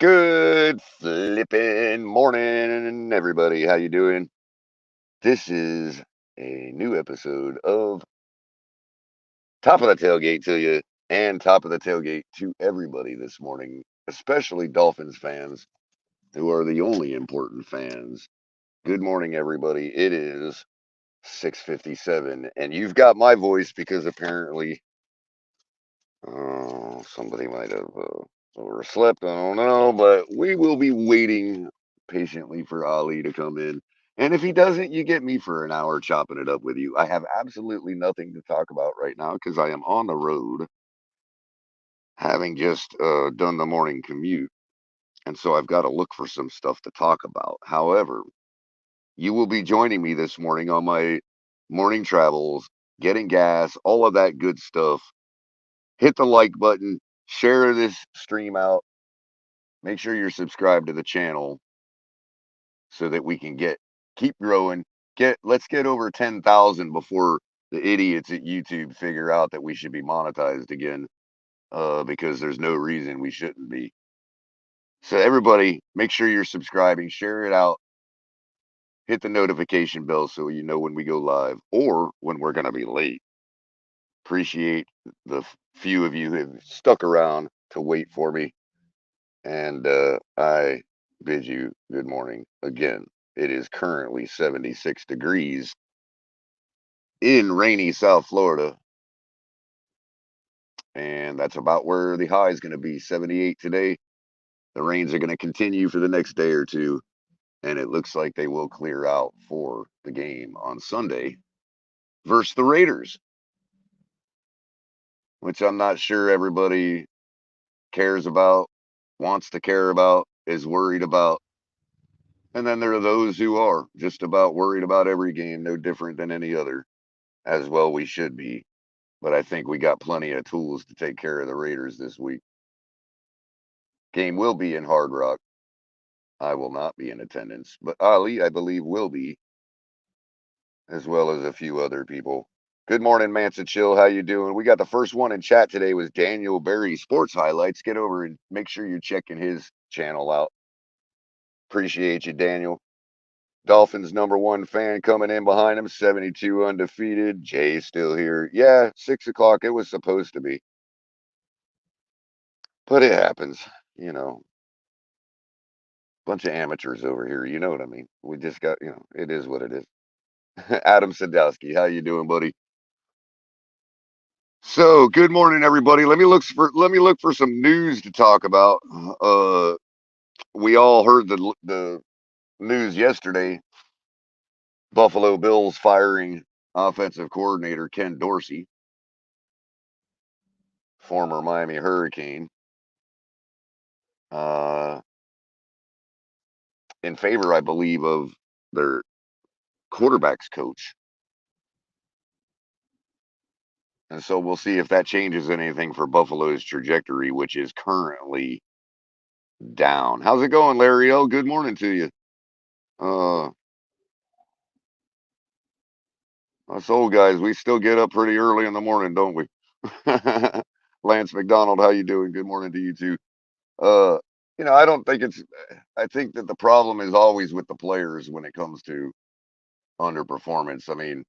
Good flippin' morning, everybody. How you doing? This is a new episode of Top of the Tailgate to you and Top of the Tailgate to everybody this morning, especially Dolphins fans who are the only important fans. Good morning, everybody. It is 6:57, and you've got my voice because apparently somebody might have overslept. I don't know, but we will be waiting patiently for Ali to come in. And if he doesn't, you get me for an hour chopping it up with you. I have absolutely nothing to talk about right now because I am on the road, having just done the morning commute. And so I've got to look for some stuff to talk about. However, you will be joining me this morning on my morning travels, getting gas, all of that good stuff. Hit the like button, share this stream out. Make sure you're subscribed to the channel so that we can keep growing. Let's get over 10,000 before the idiots at YouTube figure out that we should be monetized again, because there's no reason we shouldn't be. So everybody, make sure you're subscribing, share it out, hit the notification bell so you know when we go live or when we're going to be late. Appreciate the few of you who have stuck around to wait for me. And I bid you good morning again. It is currently 76 degrees in rainy South Florida, and that's about where the high is going to be. 78 today. The rains are going to continue for the next day or two, and it looks like they will clear out for the game on Sunday versus the Raiders, which I'm not sure everybody cares about, wants to care about, is worried about. And then there are those who are just about worried about every game, no different than any other. As well we should be. But I think we got plenty of tools to take care of the Raiders this week. Game will be in Hard Rock. I will not be in attendance, but Ali, I believe, will be, as well as a few other people. Good morning, Mansa Chill. How you doing? We got the first one in chat today was Daniel Berry Sports Highlights. Get over and make sure you're checking his channel out. Appreciate you, Daniel. Dolphins #1 fan coming in behind him, 72 undefeated. Jay's still here. Yeah, 6 o'clock. It was supposed to be. But it happens, you know. Bunch of amateurs over here, you know what I mean? We just got, it is what it is. Adam Sadowski, how you doing, buddy? So, good morning, everybody. Let me look for some news to talk about. We all heard the news yesterday. Buffalo Bills firing offensive coordinator Ken Dorsey, former Miami Hurricane, uh, in favor, I believe, of their quarterbacks coach. And so we'll see if that changes anything for Buffalo's trajectory, which is currently down. How's it going, Larry L? Good morning to you. Uh, us old guys, we still get up pretty early in the morning, don't we? Lance McDonald, how you doing? Good morning to you too. Uh, I don't think I think that the problem is always with the players when it comes to underperformance. I mean,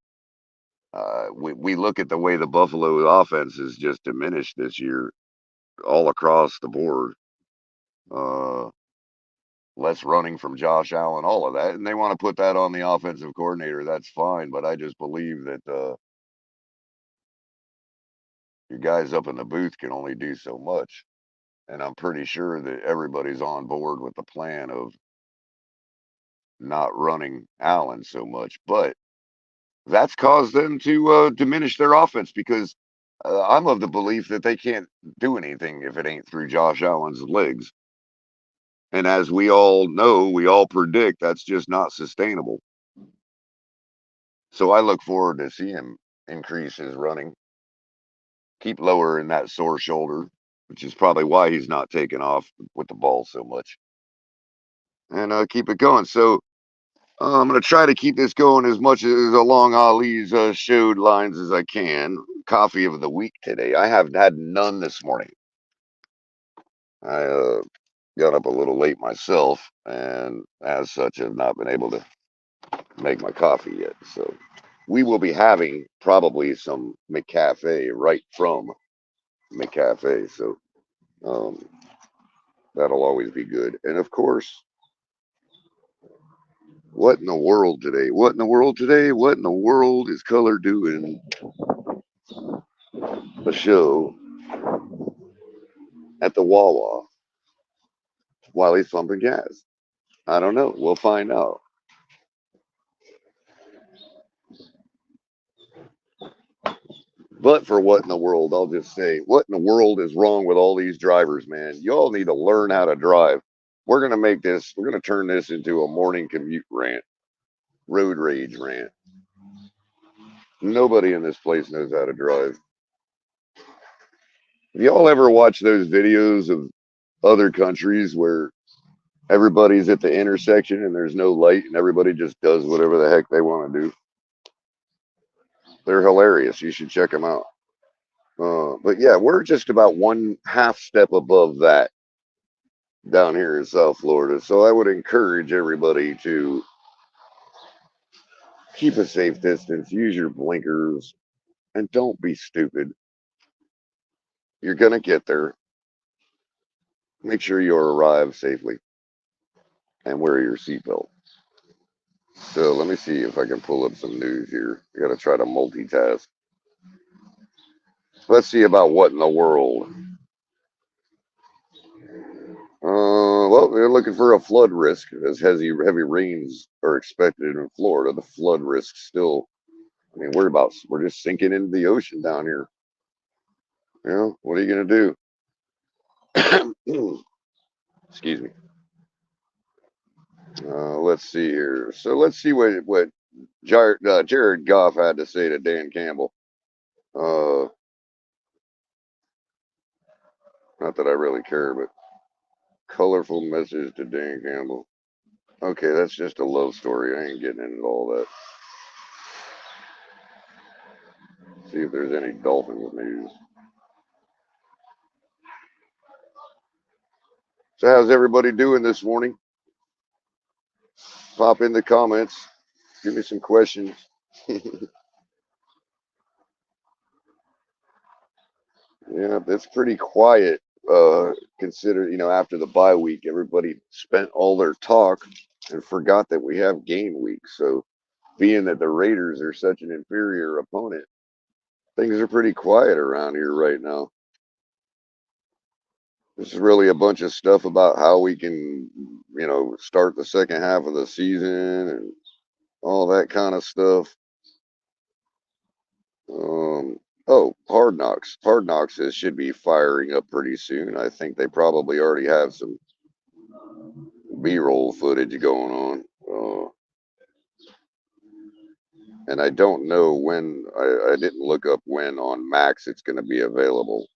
we look at the way the Buffalo offense is just diminished this year all across the board. Uh, Less running from Josh Allen, all of that, and they want to put that on the offensive coordinator. That's fine, but I just believe that your guys up in the booth can only do so much, and I'm pretty sure that everybody's on board with the plan of not running Allen so much, but that's caused them to diminish their offense because I'm of the belief that they can't do anything if it ain't through Josh Allen's legs. And as we all know, we all predict that's just not sustainable. So I look forward to see him increase his running, keep lowering that sore shoulder, which is probably why he's not taking off with the ball so much, and keep it going. So I'm going to try to keep this going as much as along Ali's showed lines as I can. Coffee of the week today. I have had none this morning. I got up a little late myself, and as such, have not been able to make my coffee yet. So we will be having probably some McCafe right from McCafe. So um, that'll always be good. And of course, what in the world today? What in the world today? What in the world is Color doing a show at the Wawa while he's pumping gas? I don't know. We'll find out. But for what in the world, I'll just say, what in the world is wrong with all these drivers, man? Y'all need to learn how to drive. We're going to turn this into a morning commute rant, road rage rant. Nobody in this place knows how to drive. Have y'all ever watched those videos of other countries where everybody's at the intersection and there's no light and everybody just does whatever the heck they want to do? They're hilarious. You should check them out. But yeah, we're just about one half step above that down here in South Florida. So I would encourage everybody to keep a safe distance, use your blinkers, and don't be stupid. You're going to get there. Make sure you arrive safely and wear your seatbelt. So let me see if I can pull up some news here. I got to try to multitask. Let's see about what in the world. Well, they're looking for a flood risk as heavy rains are expected in Florida. The flood risk still. I mean, we're just sinking into the ocean down here. You know, what are you gonna do? Excuse me. Let's see here. So let's see what Jared Goff had to say to Dan Campbell. Uh, Not that I really care, but colorful message to Dan Campbell. Okay, that's just a love story. I ain't getting into all that. See if there's any Dolphins news. So how's everybody doing this morning? Pop in the comments. Give me some questions. Yeah, it's pretty quiet. Consider, after the bye week, everybody spent all their talk and forgot that we have game week. So, being that the Raiders are such an inferior opponent, things are pretty quiet around here right now. This is really a bunch of stuff about how we can, start the second half of the season and all that kind of stuff. Oh, Hard Knocks. Hard Knocks should be firing up pretty soon. I think they probably already have some B-roll footage going on. And I don't know when, I didn't look up when on Max it's going to be available.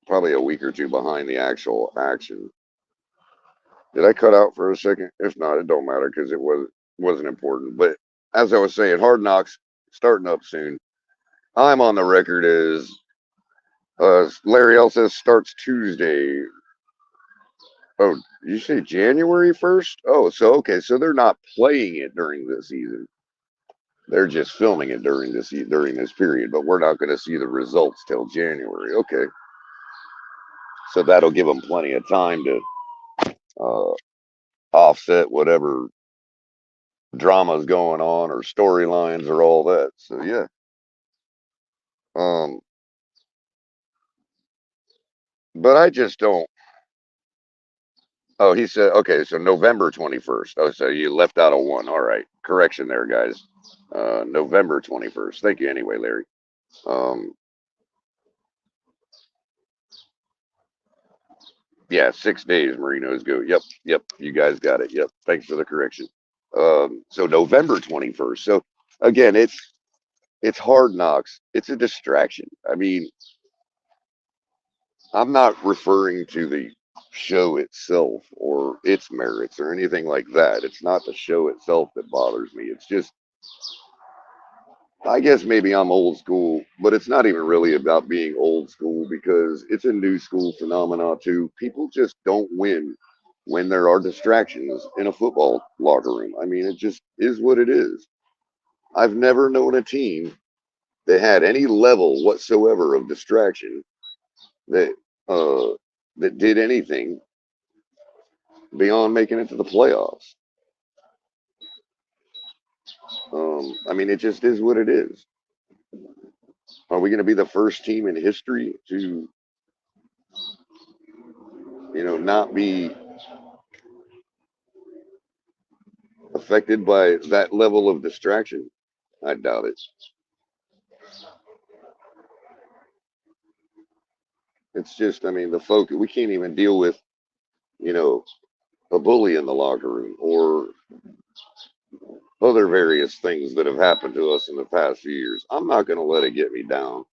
Probably a week or two behind the actual action. Did I cut out for a second? If not, it don't matter because wasn't important. But as I was saying, Hard Knocks starting up soon. I'm on the record as Larry L says starts Tuesday. Oh, did you say January 1st? Oh, so okay, so they're not playing it during the season. They're just filming it during this period, but we're not going to see the results till January. Okay, so that'll give them plenty of time to uh, offset whatever drama's going on or storylines or all that. So yeah, um, but I just don't. Oh, he said okay, so November 21st. Oh, so you left out a one. All right, correction there, guys. November 21st. Thank you anyway, Larry. Um, Yeah, 6 days. Marinos go. Yep, yep. You guys got it. Yep. Thanks for the correction. So November 21st. So again, it's Hard Knocks. It's a distraction. I mean, I'm not referring to the show itself or its merits or anything like that. It's not the show itself that bothers me. It's just I guess maybe I'm old school, but it's not even really about being old school because it's a new school phenomenon too. People just don't win when there are distractions in a football locker room. I mean, it just is what it is. I've never known a team that had any level whatsoever of distraction that uh, that did anything beyond making it to the playoffs. I mean, it just is what it is. Are we going to be the first team in history to, not be affected by that level of distraction? I doubt it. It's just, I mean, the focus, we can't even deal with, you know, a bully in the locker room or other various things that have happened to us in the past few years. I'm not going to let it get me down.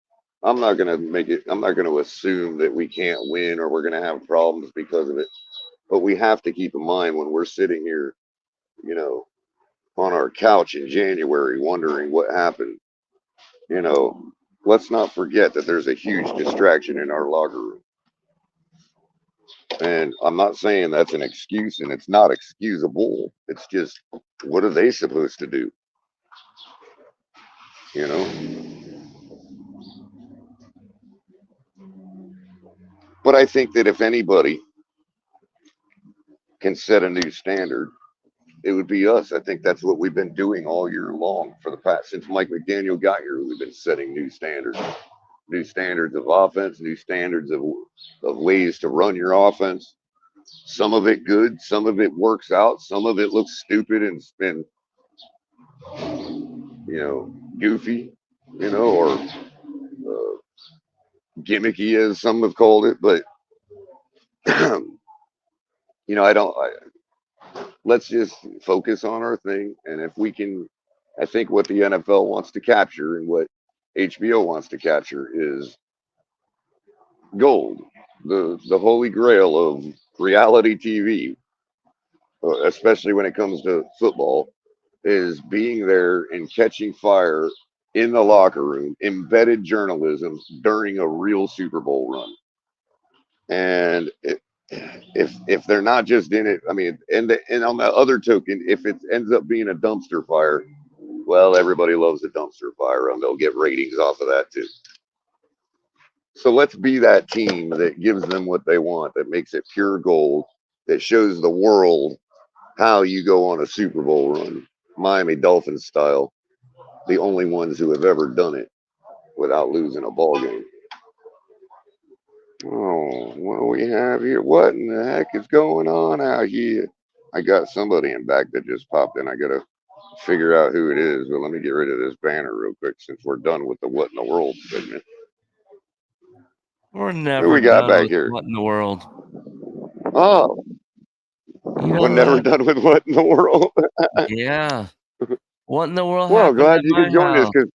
I'm not going to assume that we can't win or we're going to have problems because of it. But we have to keep in mind when we're sitting here, you know, on our couch in January wondering what happened, you know, let's not forget that there's a huge distraction in our locker room. And I'm not saying that's an excuse and it's not excusable. It's just, what are they supposed to do? You know? But I think that if anybody can set a new standard, it would be us. I think that's what we've been doing all year long for the past, since Mike McDaniel got here, we've been setting new standards of offense, new standards of ways to run your offense. Some of it good, some of it works out, some of it looks stupid and goofy, or gimmicky as some have called it. But I don't. Let's just focus on our thing, and if we can, I think what the NFL wants to capture and what HBO wants to capture is gold, the holy grail of reality TV, especially when it comes to football, is being there and catching fire in the locker room, embedded journalism during a real Super Bowl run. And if they're not just in it, I mean, and on the other token, if it ends up being a dumpster fire, well, everybody loves a dumpster fire, and they'll get ratings off of that too. So let's be that team that gives them what they want, that makes it pure gold, that shows the world how you go on a Super Bowl run, Miami Dolphins style, the only ones who have ever done it without losing a ball game. Oh, what do we have here? What in the heck is going on out here? I got somebody in back that just popped in. I gotta figure out who it is, but let me get rid of this banner real quick since we're done with the what in the world segment. We're Who never we got done back with here? what in the world. Oh, You we're know never that? done with what in the world. Yeah. What in the world Well, happened glad at you my could join us house? because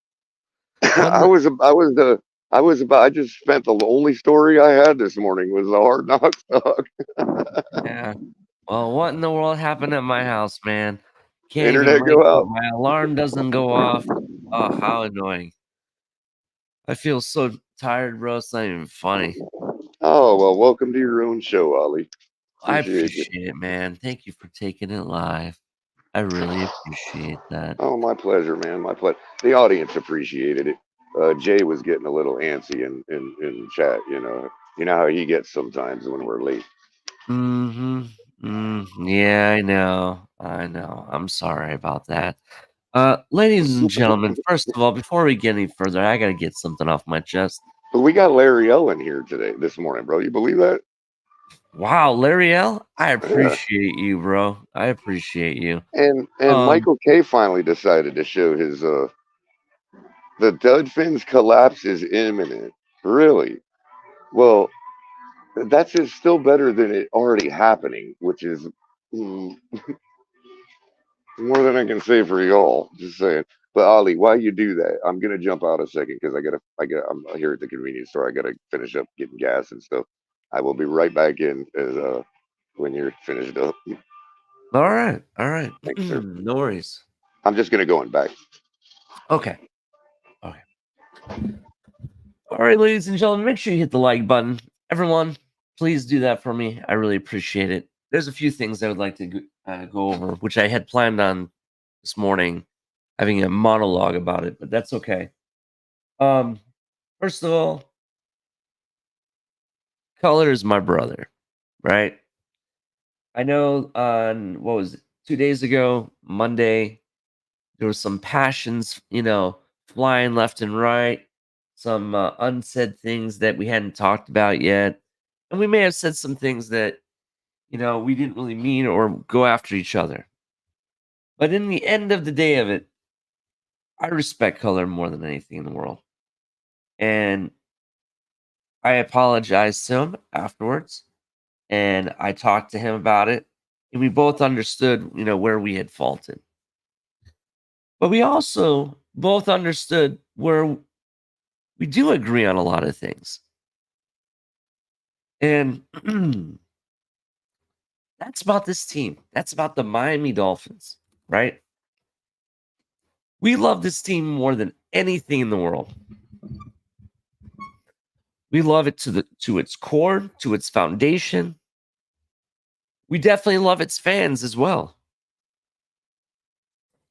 What in I the was I was the I was about I just spent the only story I had this morning was the hard knocks talk. Yeah. Well, what in the world happened at my house, man? Can't even Internet make go it. out. My alarm doesn't go off. Oh, how annoying. I feel so tired, bro. It's not even funny. Oh well, welcome to your own show, Ollie. I Appreciate you. appreciate it, man. Thank you for taking it live. I really appreciate that. Oh, my pleasure, man. My pleasure. The audience appreciated it. Jay was getting a little antsy in chat. You know how he gets sometimes when we're late. Mm-hmm. Yeah, I know. I know. I'm sorry about that. Ladies and gentlemen, first of all, before we get any further, I gotta get something off my chest. But we got Larry Ellen here today, this morning, bro. You believe that? Wow, Larry L, I Yeah. appreciate you, bro. I appreciate you. And Um, Michael K finally decided to show his the Dolphins collapse is imminent. Really? Well, that's just still better than it already happening, which is mm, more than I can say for y'all. Just saying. But Ali, why you do that? I'm gonna jump out a second because I'm here at the convenience store. I gotta finish up getting gas and stuff. I will be right back in as when you're finished up. all right, all right. Thanks, sir. No worries. I'm just gonna go in back. Okay. All right, ladies and gentlemen, make sure you hit the like button. Everyone, please do that for me. I really appreciate it. There's a few things I would like to go over, which I had planned on this morning, having a monologue about it, but that's okay. Um, First of all, Color is my brother, right? I know on what was it, 2 days ago, Monday, there was some passions, flying left and right, some unsaid things that we hadn't talked about yet. And we may have said some things that, we didn't really mean or go after each other. But in the end of the day of it, I respect Color more than anything in the world. And I apologized to him afterwards and I talked to him about it. And we both understood, where we had faulted. But we also both understood where we do agree on a lot of things. And that's about this team. That's about the Miami Dolphins, right? We love this team more than anything in the world. We love it to its core, to its foundation. We definitely love its fans as well.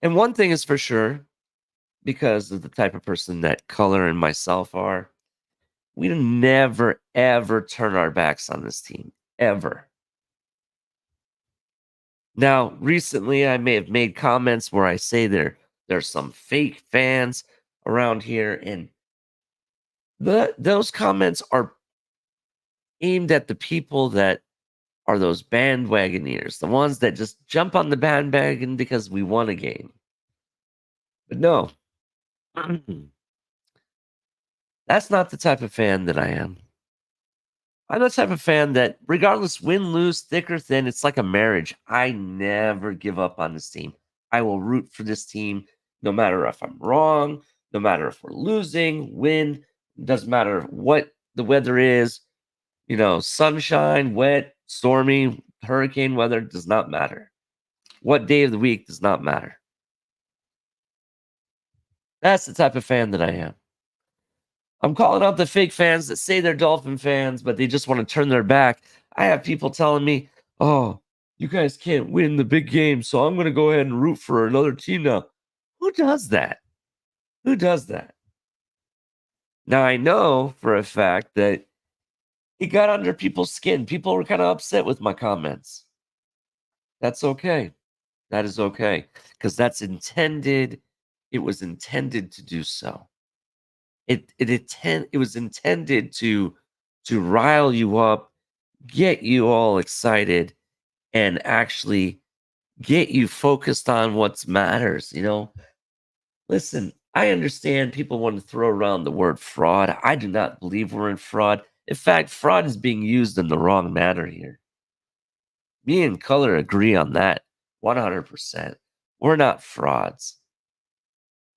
And one thing is for sure, because of the type of person that Color and myself are, we never ever turn our backs on this team. Ever. Now, recently I may have made comments where I say there's some fake fans around here, and those comments are aimed at the people that are those bandwagoneers, the ones that just jump on the bandwagon because we won a game. But no, that's not the type of fan that I am. I'm the type of fan that, regardless win, lose, thick or thin, it's like a marriage. I never give up on this team. I will root for this team no matter if I'm wrong, no matter if we're losing, win, doesn't matter what the weather is, sunshine, wet, stormy, hurricane weather does not matter. What day of the week does not matter. That's the type of fan that I am. I'm calling out the fake fans that say they're Dolphin fans, but they just want to turn their back. I have people telling me, oh, you guys can't win the big game, so I'm going to go ahead and root for another team now. Who does that? Who does that? Now, I know for a fact that it got under people's skin. People were kind of upset with my comments. That's okay. That is okay. Because that's intended. It was intended to do so. It was intended to rile you up, get you all excited, and actually get you focused on what matters. Listen, I understand people want to throw around the word fraud. I do not believe we're in fraud. In fact, fraud is being used in the wrong manner here. Me and Color agree on that 100%. We're not frauds.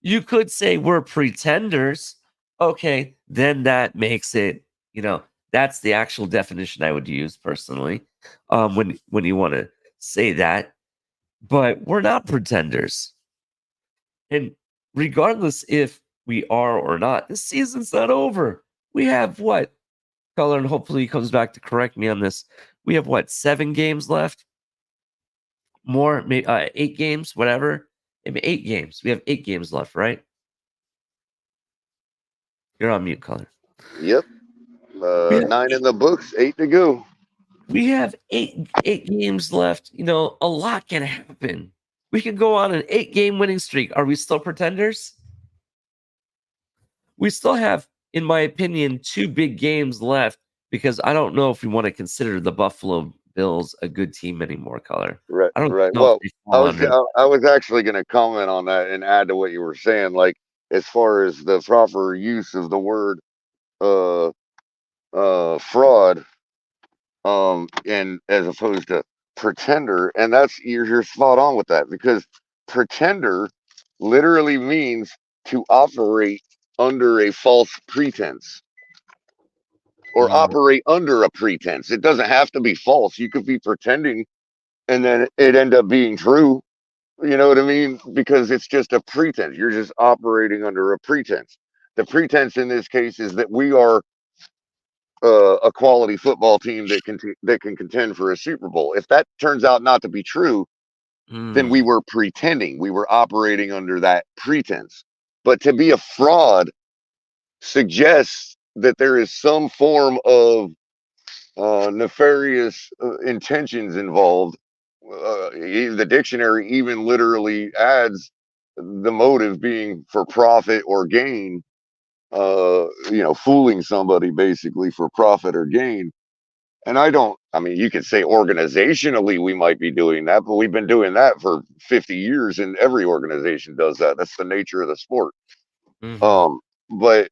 You could say we're pretenders. Okay, then that makes it, that's the actual definition I would use personally. When you want to say that, but we're not pretenders. And regardless if we are or not, this season's not over. We have what? Color, and hopefully he comes back to correct me on this. We have what, 7 games left? More, maybe 8 games, whatever. Maybe 8 games. We have 8 games left, right? You're on mute, Color. Yep. We have 9 in the books, 8 to go. we have eight games left. A lot can happen. We could go on an 8-game winning streak. Are we still pretenders? We still have, in my opinion, 2 big games left because I don't know if we want to consider the Buffalo Bills a good team anymore, Color. Right, I don't right. know if Well, they fall under. I was actually going to comment on that and add to what you were saying, like as far as the proper use of the word uh fraud, and as opposed to pretender, and that's you're spot on with that because pretender literally means to operate under a false pretense or Mm, operate under a pretense. It doesn't have to be false. You could be pretending and then it end up being true. You know what I mean? Because it's just a pretense. You're just operating under a pretense. The pretense in this case is that we are a quality football team that can contend for a Super Bowl. If that turns out not to be true, then we were pretending. We were operating under that pretense. But to be a fraud suggests that there is some form of nefarious intentions involved. The dictionary even literally adds the motive being for profit or gain. Fooling somebody basically for profit or gain. And I mean, you could say organizationally we might be doing that, but we've been doing that for 50 years, and every organization does that. That's the nature of the sport. But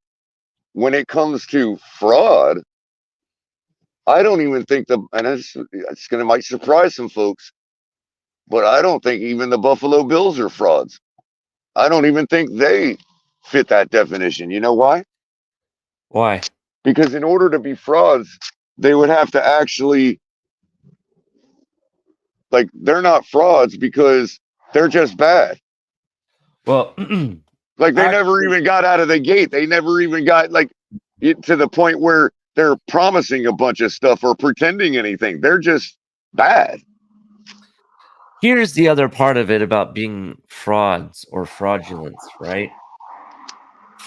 when it comes to fraud, I don't even think and it's going to might surprise some folks, but I don't think even the Buffalo Bills are frauds. I don't even think they fit that definition. You know why? Why? Because in order to be frauds, they would have to actually, like, they're not frauds because they're just bad. Well, like they never even got out of the gate. They never even got to the point where they're promising a bunch of stuff or pretending anything. They're just bad. Here's the other part of it about being frauds or fraudulence, right?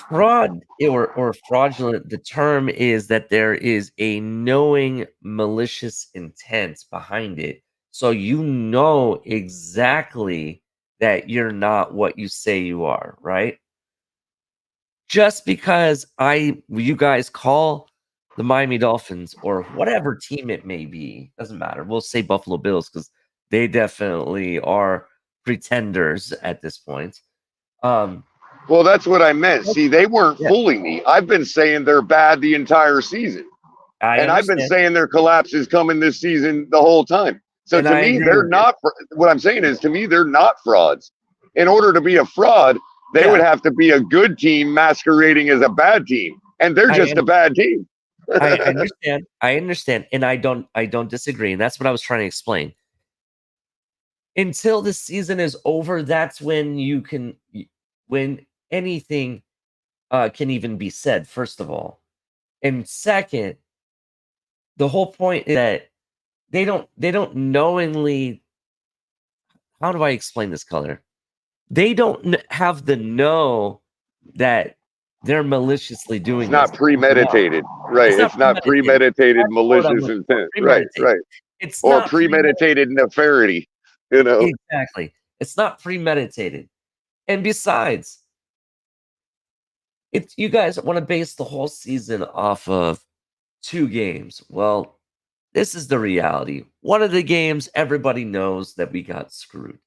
Fraud or fraudulent, the term is that there is a knowing malicious intent behind it. So you know exactly that you're not what you say you are, right? Just because you guys call the Miami Dolphins or whatever team it may be, doesn't matter. We'll say Buffalo Bills because they definitely are pretenders at this point. Well, that's what I meant. See, they weren't fooling me. I've been saying they're bad the entire season. I've been saying their collapse is coming this season the whole time. So to me, they're not. What I'm saying is, to me, they're not frauds. In order to be a fraud, they would have to be a good team masquerading as a bad team, and they're just a bad team. I understand. I understand, and I don't disagree. And that's what I was trying to explain. Until the season is over, that's when when anything can even be said. First of all, and second, the whole point is that they don't knowingly. How do I explain this, color? They don't have the know that they're maliciously doing this. It's not premeditated, right? It's not premeditated malicious intent, right? It's or not premeditated nefarity, Exactly. It's not premeditated, and besides, you guys want to base the whole season off of 2 games. Well, this is the reality. One of the games, everybody knows that we got screwed.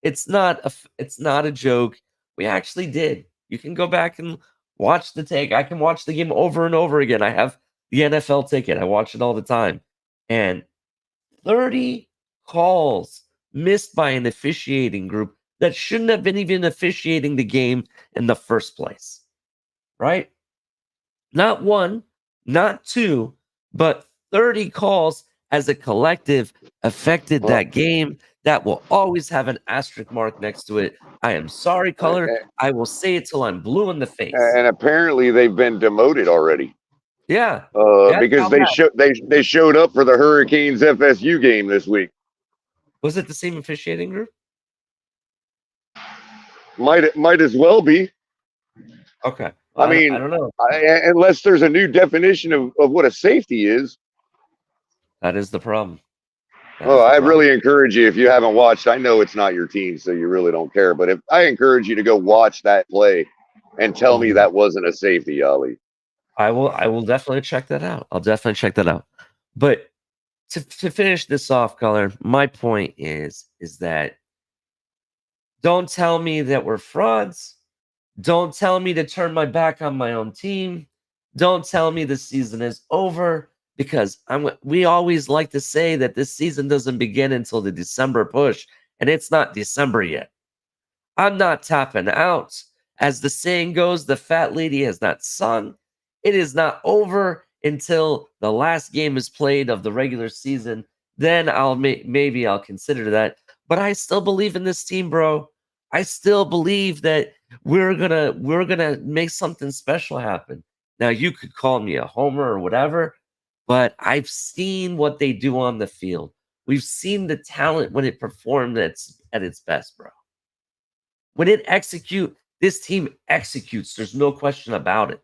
It's not a joke. We actually did. You can go back and watch the take. I can watch the game over and over again. I have the NFL ticket. I watch it all the time. And 30 calls missed by an officiating group that shouldn't have been even officiating the game in the first place. Right? Not 1, not 2, but 30 calls as a collective affected that game. That will always have an asterisk mark next to it. I am sorry, color. I will say it till I'm blue in the face. And apparently they've been demoted already. Yeah. Because they showed up for the Hurricanes FSU game this week. Was it the same officiating group? Might as well be. Okay. Well, I don't know. Unless there's a new definition of what a safety is. That is the problem. I really encourage you, if you haven't watched, I know it's not your team, so you really don't care, but I encourage you to go watch that play and tell me that wasn't a safety, Ali. I will definitely check that out. I'll definitely check that out. But to finish this off, color, my point is that don't tell me that we're frauds. Don't tell me to turn my back on my own team. Don't tell me the season is over, because we always like to say that this season doesn't begin until the December push, and it's not December yet. I'm not tapping out. As the saying goes, the fat lady has not sung. It is not over until the last game is played of the regular season. Then maybe I'll consider that. But I still believe in this team, bro. I still believe that we're gonna make something special happen. Now you could call me a homer or whatever, but I've seen what they do on the field. We've seen the talent when it performed at its best, bro. When it execute, this team executes. There's no question about it.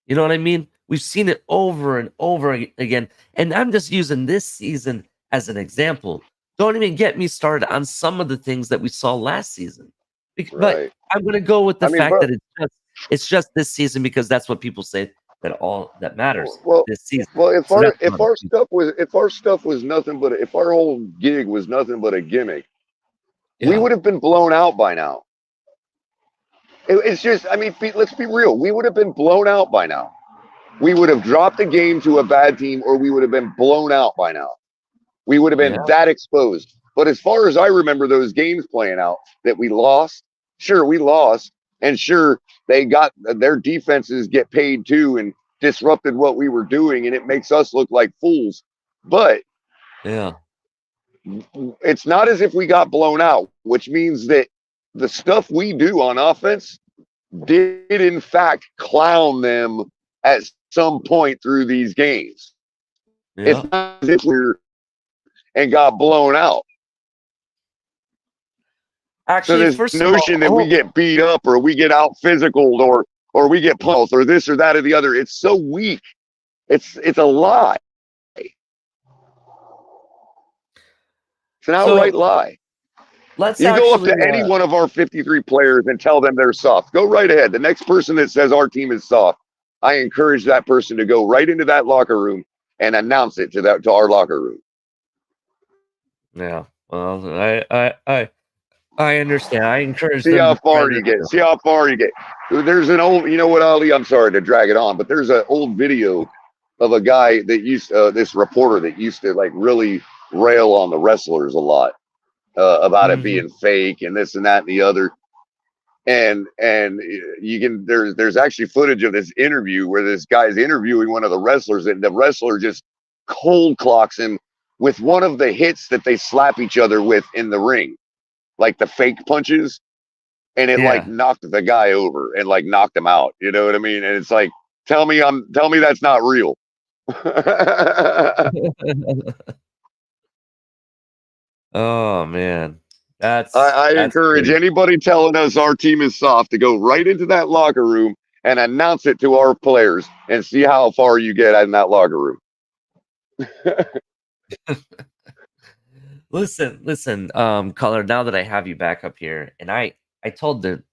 You know what I mean? We've seen it over and over again. And I'm just using this season as an example. Don't even get me started on some of the things that we saw last season. But Right. I'm going to go with the I mean, fact bro. that it's just this season because that's what people say that all that matters Well, this season. well, So that's what I'm choosing. if our stuff was nothing but if our whole gig was nothing but a gimmick, we Yeah. would have been blown out by now. It's just, I mean, let's be real. We would have been blown out by now. We would have dropped the game to a bad team, or we would have been blown out by now. We would have Yeah. been that exposed. But as far as I remember those games playing out that we lost, sure, we lost. And sure, they got their defenses get paid too and disrupted what we were doing. And it makes us look like fools. But Yeah. it's not as if we got blown out, which means that the stuff we do on offense did, in fact, clown them at some point through these games. It's Yeah. not as if we're and got blown out. So Actually, this first of all, notion that we get beat up or we get out physical or we get punched or this or that or the other, it's so weak. It's a lie. It's an outright so lie. let's You go up actually to any one of our 53 players and tell them they're soft. Go right ahead. The next person that says our team is soft, I encourage that person to go right into that locker room and announce it to our locker room. yeah. Well, I understand. I encourage See them how to try far this you get. too. See how far you get. There's an old, you know what, Ali? I'm sorry to drag it on, but there's an old video of a guy that used, this reporter that used to like really rail on the wrestlers a lot about it Mhm. being fake and this and that and the other. And you can there's actually footage of this interview where this guy's interviewing one of the wrestlers and the wrestler just cold clocks him with one of the hits that they slap each other with in the ring, like the fake punches, and it like Yeah. knocked the guy over and like knocked him out. You know what I mean? And it's like, tell me that's not real. Oh man. That's I that's encourage crazy. anybody telling us our team is soft to go right into that locker room and announce it to our players and see how far you get in that locker room. Listen, Color, now that I have you back up here, and I told the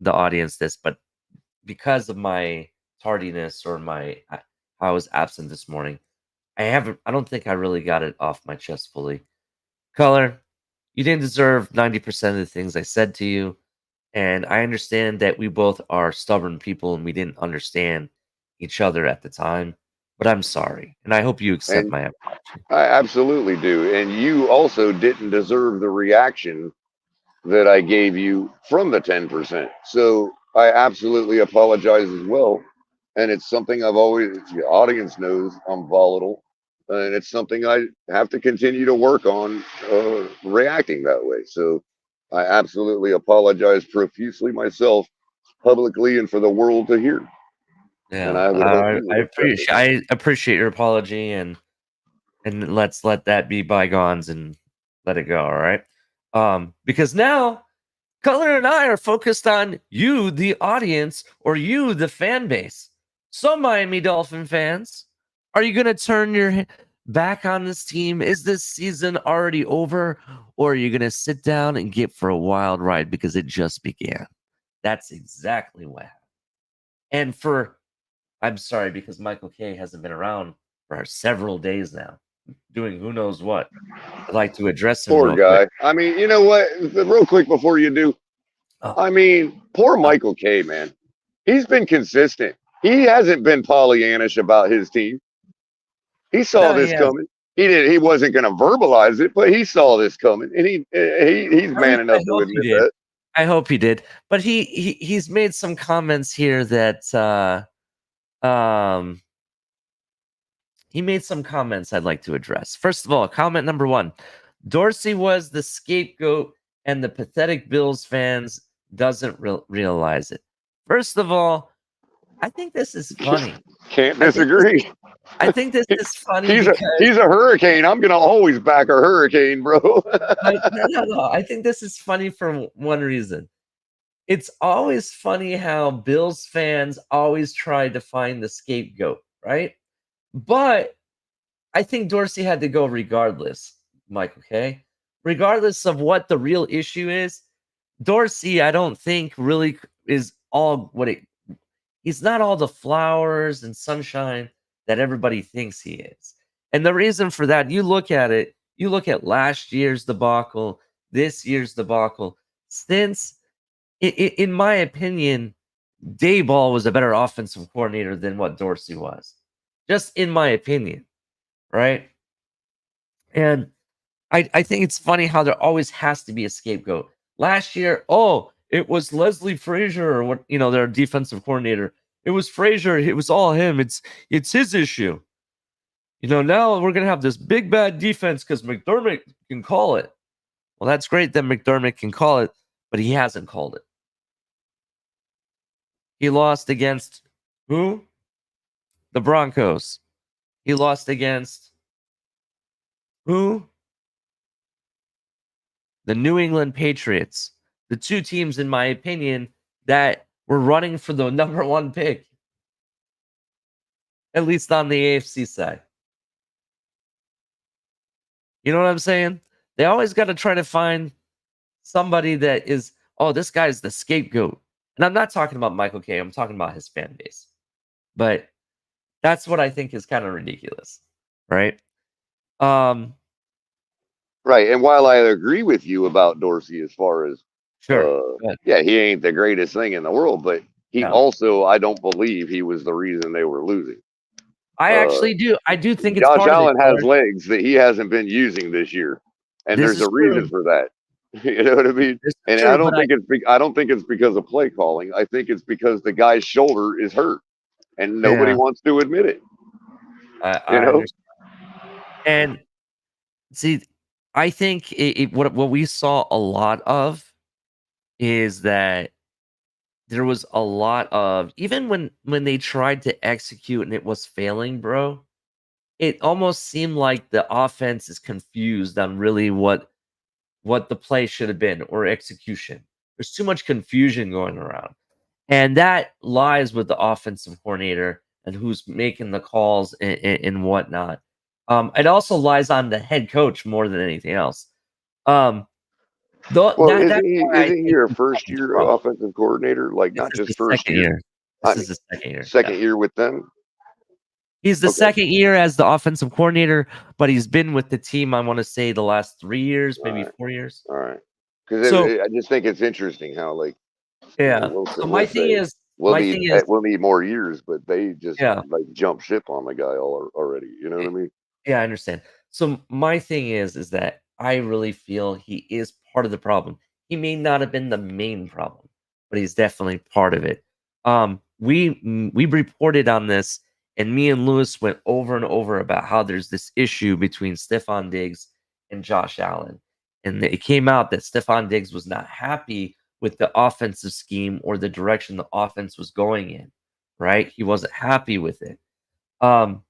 audience this, but because of my tardiness or how I was absent this morning, I don't think I really got it off my chest fully. Color, you didn't deserve 90% of the things I said to you. And I understand that we both are stubborn people and we didn't understand each other at the time. But I'm sorry. And I hope you accept And my apology. I absolutely do. And you also didn't deserve the reaction that I gave you from the 10%. So I absolutely apologize as well. And it's something I've always, the audience knows I'm volatile. And it's something I have to continue to work on reacting that way. So I absolutely apologize profusely myself, publicly, and for the world to hear. And Yeah. I would hope I, you I would accept it. appreciate your apology and let's let that be bygones and let it go, all right? Because now Color and I are focused on you, the audience, or you, the fan base. So, Miami Dolphin fans, are you going to turn your back on this team? Is this season already over? Or are you going to sit down and get for a wild ride because it just began? That's exactly what happened. And I'm sorry, because Michael K hasn't been around for several days now, doing who knows what. I'd like to address him Poor real quick. guy. I mean, you know what? Real quick before you do, Oh, I mean, poor uh, Michael K, man. He's been consistent. He hasn't been Pollyannish about his team. He saw no, he this has. coming. He did. He wasn't going to verbalize it, but he saw this coming, and he's At man least I enough to hope he admit did. that. I hope he did. But he's made some comments here that um he made some comments I'd like to address. First of all, comment number 1. Dorsey was the scapegoat and the pathetic Bills fans doesn't realize it. First of all, I think this is funny. Can't I think this disagree. I think this is funny He's a because he's a hurricane. I'm gonna always back a hurricane, bro. no. I think this is funny for one reason. It's always funny how Bills fans always try to find the scapegoat, right? But I think Dorsey had to go regardless, Mike, okay? Regardless of what the real issue is, Dorsey, I don't think really is all what it he's not all the flowers and sunshine that everybody thinks he is. And the reason for that, you look at it, you look at last year's debacle, this year's debacle. Since, in my opinion, Dayball was a better offensive coordinator than what Dorsey was. Just in my opinion, right? And I think it's funny how there always has to be a scapegoat. Last year, oh, it was Leslie Frazier or what, their defensive coordinator. It was Frazier. It was all him. It's his issue. Now we're gonna have this big bad defense because McDermott can call it. Well, that's great that McDermott can call it, but he hasn't called it. He lost against who? The Broncos. He lost against who? The New England Patriots. The two teams, in my opinion, that were running for the number one pick, at least on the AFC side. You know what I'm saying? They always got to try to find somebody that is, oh, this guy's the scapegoat. And I'm not talking about Michael K. I'm talking about his fan base. But that's what I think is kind of ridiculous, right? Right. And while I agree with you about Dorsey as far as Sure. Good. yeah, he ain't the greatest thing in the world, but he No. also I don't believe he was the reason they were losing. I actually do. I do think it's Josh part of it, Allen has George. legs that he hasn't been using this year. And This there's is a reason true. for that. You know what I mean? This is And true, but I don't think it's because of play calling. I think it's because the guy's shoulder is hurt and nobody yeah, wants to admit it. You I know? understand. And see, I think what we saw a lot of is that there was a lot of, even when they tried to execute and it was failing, bro, it almost seemed like the offense is confused on really what the play should have been or execution. There's too much confusion going around. And that lies with the offensive coordinator and who's making the calls and whatnot. It also lies on the head coach more than anything else. Well, That's why I isn't he think a he first has a year problem. offensive coordinator? Like This not is just the first second year, year. I This is mean, the second year. Yeah. second year with them. He's the Okay, second year as the offensive coordinator, but he's been with the team, I want to say, the last 3 years, all maybe right, 4 years. all right. Because So, I just think it's interesting how like yeah. So Wilson my will thing say is my thing is we'll need more years, but they just yeah. like jump ship on the guy already. You know what I mean? Yeah, I understand. So my thing is that I really feel he is part of the problem. He may not have been the main problem, but he's definitely part of it. We reported on this, and me and Lewis went over and over about how there's this issue between Stephon Diggs and Josh Allen, and it came out that Stephon Diggs was not happy with the offensive scheme or the direction the offense was going in. Right? He wasn't happy with it. Um,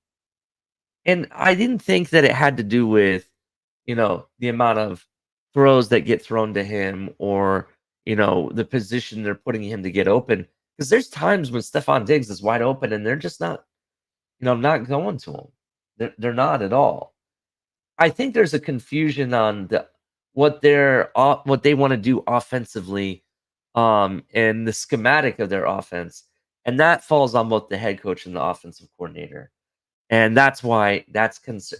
and I didn't think that it had to do with, the amount of throws that get thrown to him or, the position they're putting him to get open. Because there's times when Stephon Diggs is wide open and they're just not going to him. They're not at all. I think there's a confusion on what they want to do offensively, and the schematic of their offense, and that falls on both the head coach and the offensive coordinator. And that's why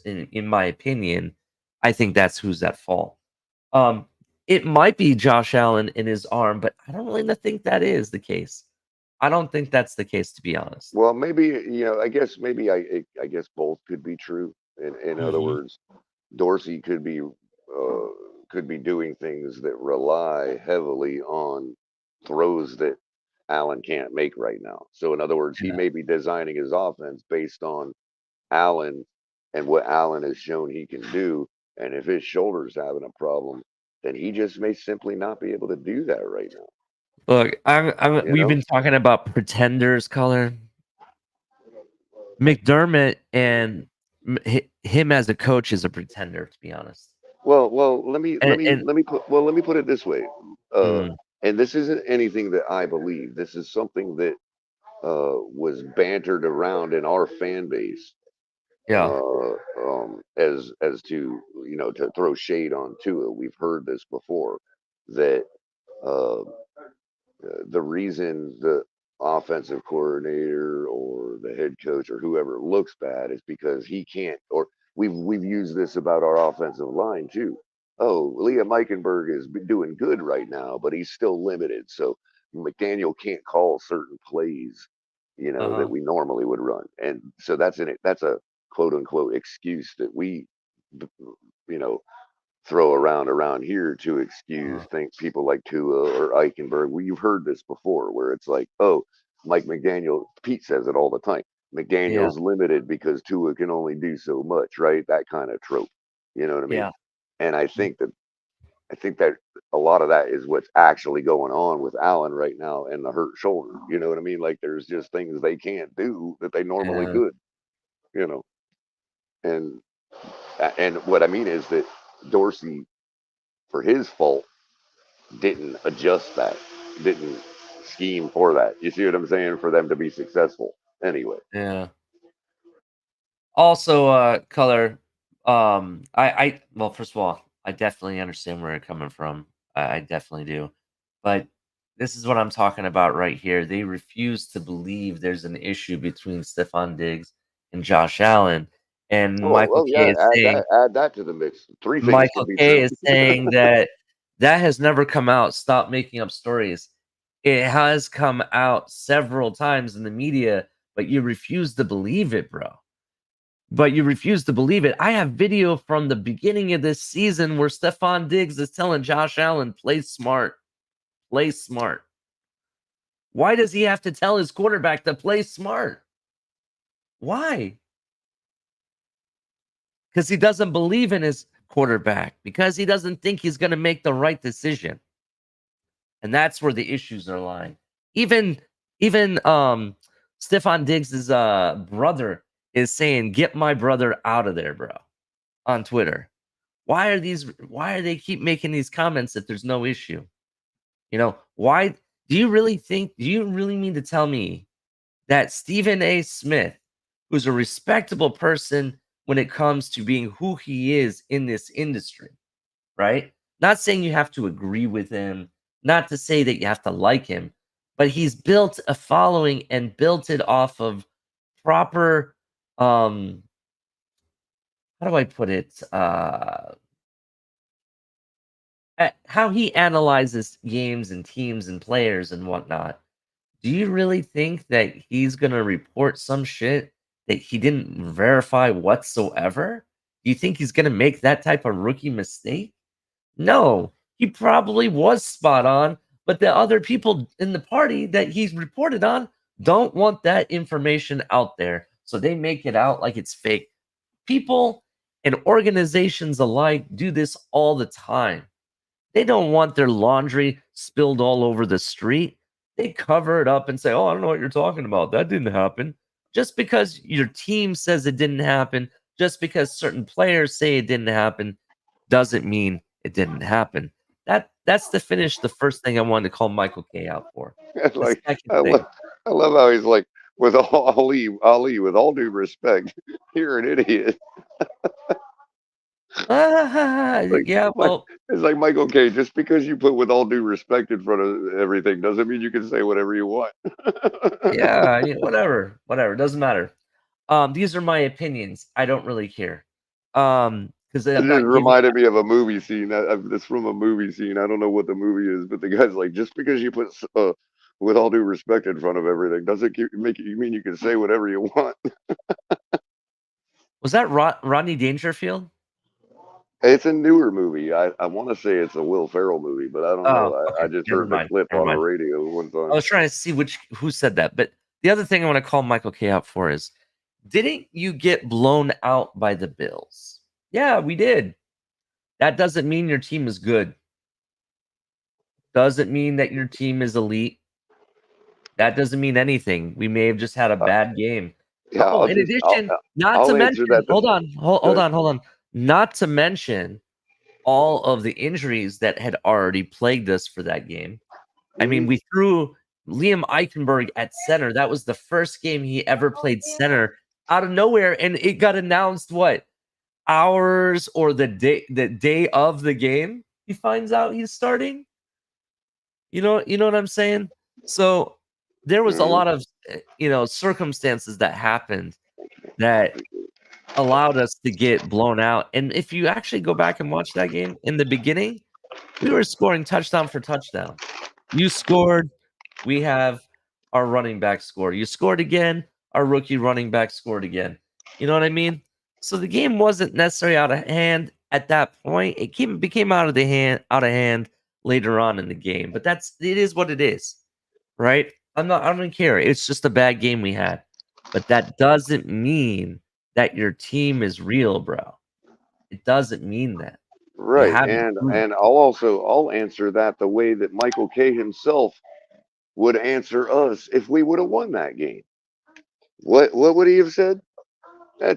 in my opinion, I think that's who's at fault. Um, it might be Josh Allen in his arm, but I don't really think that is the case. I don't think that's the case, to be honest. Well, maybe I guess maybe I guess both could be true. In other Mhm. words, Dorsey could be doing things that rely heavily on throws that Allen can't make right now. So in other words, he Yeah. may be designing his offense based on Allen and what Allen has shown he can do. And if his shoulder's having a problem, and he just may simply not be able to do that right now. Look, You we've know. been talking about pretenders, color. McDermott and him as a coach is a pretender, to be honest. Well, let me let me And let me put well let me put it this way. Uh, mm, and this isn't anything that I believe. This is something that was bantered around in our fan base, yeah, as to to throw shade on Tua. We've heard this before that uh, the reason the offensive coordinator or the head coach or whoever looks bad is because he can't. Or we've used this about our offensive line too. Oh, Liam Eichenberg is doing good right now, but he's still limited. So McDaniel can't call certain plays, that uh-huh, we normally would run, and so that's a quote unquote excuse that we, you know, throw around here to excuse uh-huh, think people like Tua or Eichenberg. You've heard this before, where it's like, oh, Mike McDaniel. Pete says it all the time. yeah, McDaniel's limited because Tua can only do so much, right? That kind of trope. You know what I mean? yeah, And I think that a lot of that is what's actually going on with Allen right now and the hurt shoulder. You know what I mean? Like there's just things they can't do that they normally yeah, could. You know, and and what I mean is that Dorsey, for his fault, didn't adjust that, didn't scheme for that. You see what I'm saying? For them to be successful. Anyway, yeah. Also, color. Well, first of all, I definitely understand where you're coming from. I definitely do. But this is what I'm talking about right here. They refuse to believe there's an issue between Stephon Diggs and Josh Allen. And Michael oh K yeah, is saying add that to the mix. Three things can Michael be K true. is saying that that has never come out. Stop making up stories. It has come out several times in the media, but you refuse to believe it, bro. But you refuse to believe it. I have video from the beginning of this season where Stephon Diggs is telling Josh Allen, play smart, play smart. Why does he have to tell his quarterback to play smart? Why? Because he doesn't believe in his quarterback, because he doesn't think he's going to make the right decision. And that's where the issues are lying. Even even Stephon Diggs' brother is saying, get my brother out of there, bro, on Twitter. Why are they keep making these comments that there's no issue? Why do you really mean to tell me that Stephen A. Smith, who's a respectable person when it comes to being who he is in this industry, right? Not saying you have to agree with him, not to say that you have to like him, but he's built a following and built it off of proper how do I put it? How he analyzes games and teams and players and whatnot. Do you really think that he's gonna report some shit that he didn't verify whatsoever? Do you think he's gonna make that type of rookie mistake? No, he probably was spot on, but the other people in the party that he's reported on don't want that information out there. So they make it out like it's fake. People and organizations alike do this all the time. They don't want their laundry spilled all over the street. They cover it up and say, "Oh, I don't know what you're talking about. That didn't happen." Just because your team says it didn't happen, just because certain players say it didn't happen, doesn't mean it didn't happen. That's to finish the first thing I wanted to call Michael K out for. The Like second I love, thing, I love how he's like, with Ali, with all due respect, you're an idiot. Like yeah, my, well, it's like Michael K. Just because you put with all due respect in front of everything doesn't mean you can say whatever you want. yeah, whatever, doesn't matter. These are my opinions. I don't really care. Because It I'm just not giving. reminded me of a movie scene. It's from a movie scene. I don't know what the movie is, but the guy's like, just because you put with all due respect in front of everything doesn't make you mean you can say whatever you want. Was that Rodney Dangerfield? It's a newer movie. I want to say it's a Will Ferrell movie, but I don't know. Oh, I okay. just Never heard the mind. clip Never on the mind. radio one I time. was trying to see who said that. But the other thing I want to call Michael K out for is, didn't you get blown out by the Bills? Yeah, we did. That doesn't mean your team is good. doesn't mean that your team is elite. That doesn't mean anything. We may have just had a Uh, bad game. yeah, Oh, in addition, not to I'll answer mention, that. hold on, Go hold ahead. on, hold on. Not to mention all of the injuries that had already plagued us for that game. I mean, Mhm. we threw Liam Eichenberg at center. That was the first game he ever played center out of nowhere, and it got announced what hours or the day of the game. He finds out he's starting. You know what I'm saying? So there was a Mhm. lot of circumstances that happened that allowed us to get blown out. And if you actually go back and watch that game in the beginning, we were scoring touchdown for touchdown. You scored, we have our running back scored. You scored again, our rookie running back scored again. You know what I mean? So the game wasn't necessarily out of hand at that point. Became out of hand later on in the game. But it is what it is, right? I don't care. It's just a bad game we had. But that doesn't mean that your team is real, bro. It doesn't mean that. You Right, haven't and proven it. I'll answer that the way that Michael K himself would answer us if we would have won that game. What would he have said?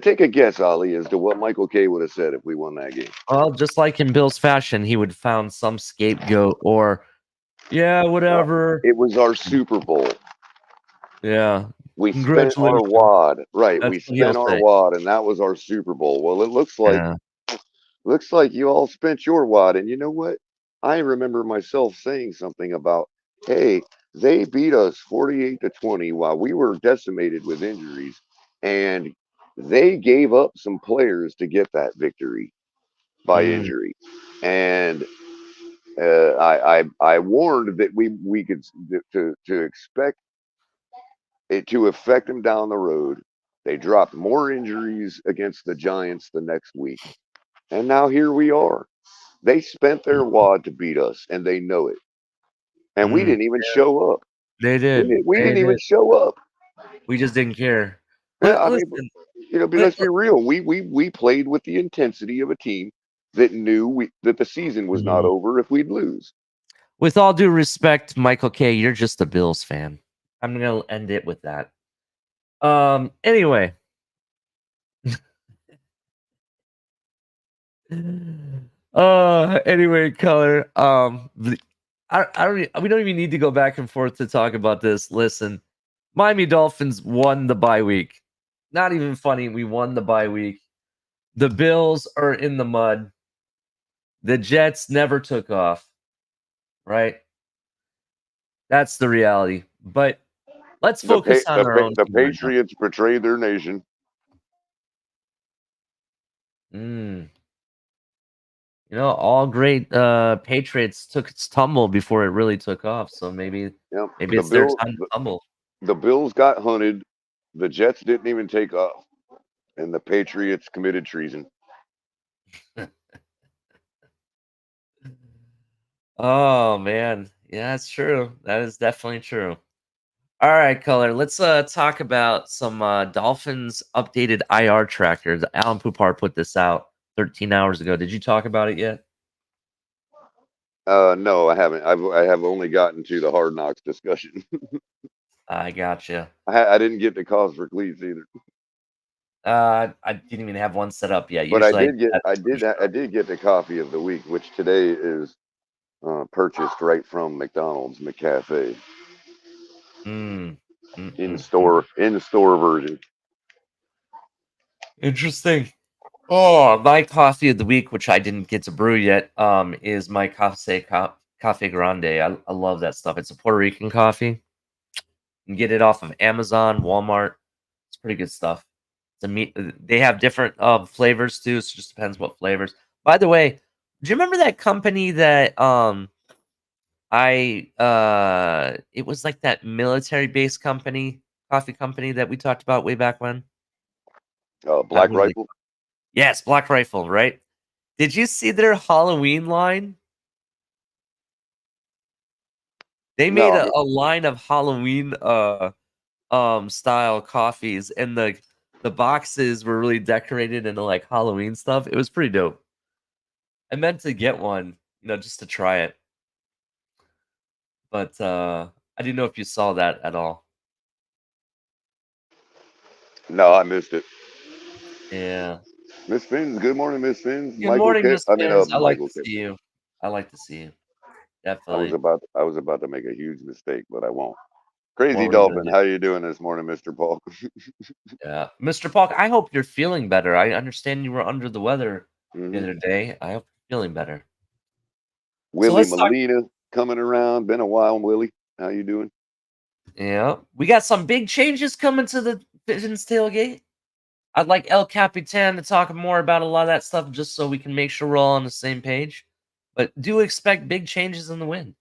Take a guess, Ali, as to what Michael K would have said if we won that game. Well, just like in Bill's fashion, he would found some scapegoat or, yeah, Uh, whatever. it was our Super Bowl. Yeah, We spent our congratulations. wad. Right, That's we what he'll spent our say. wad, and that was our Super Bowl. Well, it Yeah. looks like you all spent your wad, and you know what? I remember myself saying something about, hey, they beat us 48-20 while we were decimated with injuries, and they gave up some players to get that victory by Mm, injury. And I warned that we could to expect it to affect them down the road. They dropped more injuries against the Giants the next week, and now here we are. They spent their mm, wad to beat us, and they know it. And we mm. didn't even show up. They did. We They didn't even did. show up. We just didn't care. Yeah, I mean, Listen, let's be real. We played with the intensity of a team that knew that the season was not mm, over if we'd lose. with all due respect, Michael K, you're just a Bills fan. I'm gonna end it with that. Anyway. Anyway, color. I don't. We don't even need to go back and forth to talk about this. Listen, Miami Dolphins won the bye week. Not even funny. We won the bye week. The Bills are in the mud. The Jets never took off. Right. That's the reality. But let's focus on our own The team right now. Patriots betrayed their nation. Mm. All great Patriots took its tumble before it really took off. So Yeah, maybe it's their time to tumble. the Bills got hunted. The Jets didn't even take off, and the Patriots committed treason. Oh man. Yeah, that's true. That is definitely true. All right, color. Let's talk about some Dolphins updated IR trackers. Alan Poupar put this out 13 hours ago. Did you talk about it yet? No, I haven't. I have only gotten to the Hard Knocks discussion. I gotcha. I didn't get to cause for cleats either, I didn't even have one set up yet. but Usually I do that I pre-show. did get the coffee of the week, which today is purchased right from McDonald's McCafe Mm. Mm. in store version. Interesting. Oh, my coffee of the week, which I didn't get to brew yet, is my Cafe Grande. I love that stuff. It's a Puerto Rican coffee. You can get it off of Amazon, Walmart. It's pretty good stuff. It's a meat. They have different flavors too, so it just depends what flavors. By the way, do you remember that company that it was like that military based coffee company that we talked about way back when? Black What are they? Rifle. Yes, Black Rifle, right? Did you see their Halloween line? They made No, a line of Halloween style coffees, and the boxes were really decorated into like Halloween stuff. It was pretty dope. I meant to get one, just to try it. but I didn't know if you saw that at all. No, I missed it. Yeah. Miss Fins, good morning, Miss Fins. Good Michael morning, K. Miss I mean, Fins. I like Michael to K. see you. I like to see you. I was Definitely. about to make a huge mistake, but I won't. What Crazy were you gonna Dolphin, do? how you doing this morning, Mr. Paul? Yeah, Mr. Falk. I hope you're feeling better. I understand you were under the weather the hmm other day. I hope you're feeling better. So Willie let's talk. Molina coming around. Been a while, Willie. How you doing? Yeah, we got some big changes coming to the Pigeons tailgate. I'd like El Capitan to talk more about a lot of that stuff just so we can make sure we're all on the same page. But do expect big changes in the wind.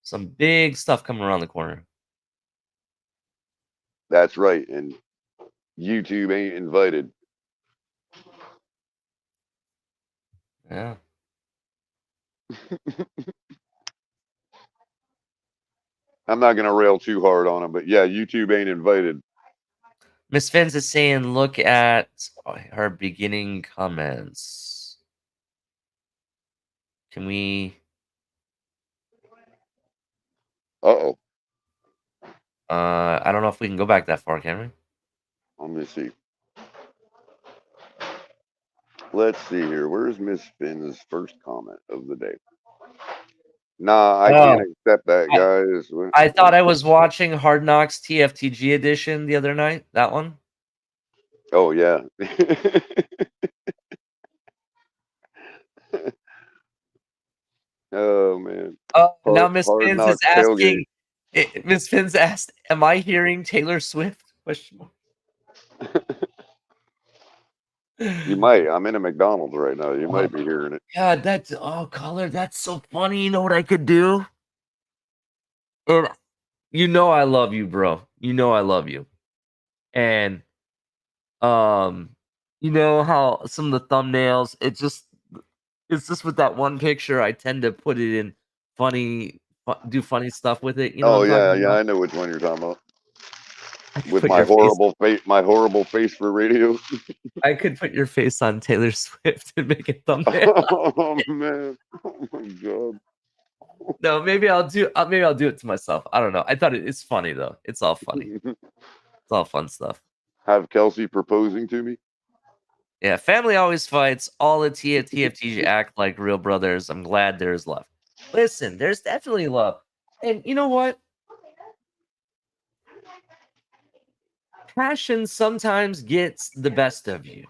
Some big stuff coming around the corner. That's right. And YouTube ain't invited. Yeah. I'm not gonna rail too hard on him, but yeah, YouTube ain't invited. Miss Fins is saying, look at her beginning comments. Can we? Uh-oh. I don't know if we can go back that far, can we? Let me see. Let's see here. Where's Miss Finn's first comment of the day? Nah, I can't Oh, accept that, I, guys. I thought I was watching Hard Knocks TFTG edition the other night. That one. Oh yeah. Oh man. Now Hard Miss hard Fins is knocks tailgate. asking. Miss Fins asked, "Am I hearing Taylor Swift?" Question mark. You might. I'm in a McDonald's right now. You might be hearing it. God, that's color. That's so funny. You know what I could do? And you know I love you, bro. You know I love you. And um, you know how some of the thumbnails, it's just with that one picture. I tend to put it in do funny stuff with it. You know what Oh I'm yeah, talking yeah, about? I know which one you're talking about. I could With put your face. my horrible face for radio. I could put your face on Taylor Swift and make a thumbnail. Oh man. Oh my god. No, maybe I'll do it to myself. I don't know. I thought it's funny though. It's all funny. It's all fun stuff. Have Kelsey proposing to me? Yeah, family always fights. All the TFTG act like real brothers. I'm glad there's love. Listen, there's definitely love. And you know what? Passion sometimes gets the best of you.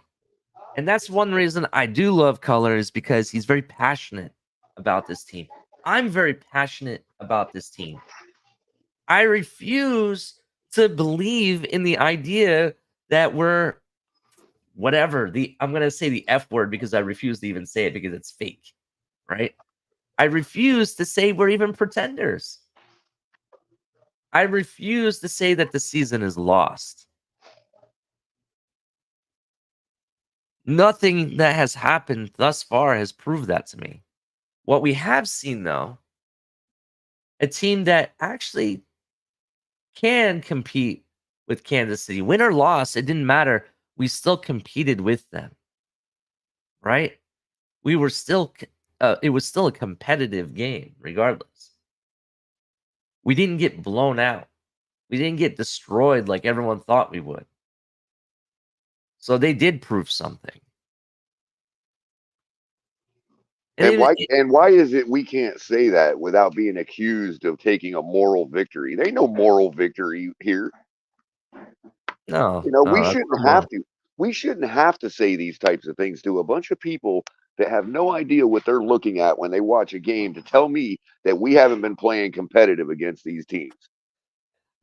And that's one reason I do love Color is because he's very passionate about this team. I'm very passionate about this team. I refuse to believe in the idea that we're whatever the I'm going to say the F word because I refuse to even say it because it's fake, right? I refuse to say we're even pretenders. I refuse to say that the season is lost. Nothing that has happened thus far has proved that to me. What we have seen, though, a team that actually can compete with Kansas City. Win or loss, it didn't matter. We still competed with them, right? We were still, it was still a competitive game, regardless. We didn't get blown out. We didn't get destroyed like everyone thought we would. So they did prove something. And And why is it we can't say that without being accused of taking a moral victory? There ain't no moral victory here. no, We no, that's shouldn't no have more. to. We shouldn't have to say these types of things to a bunch of people that have no idea what they're looking at when they watch a game to tell me that we haven't been playing competitive against these teams.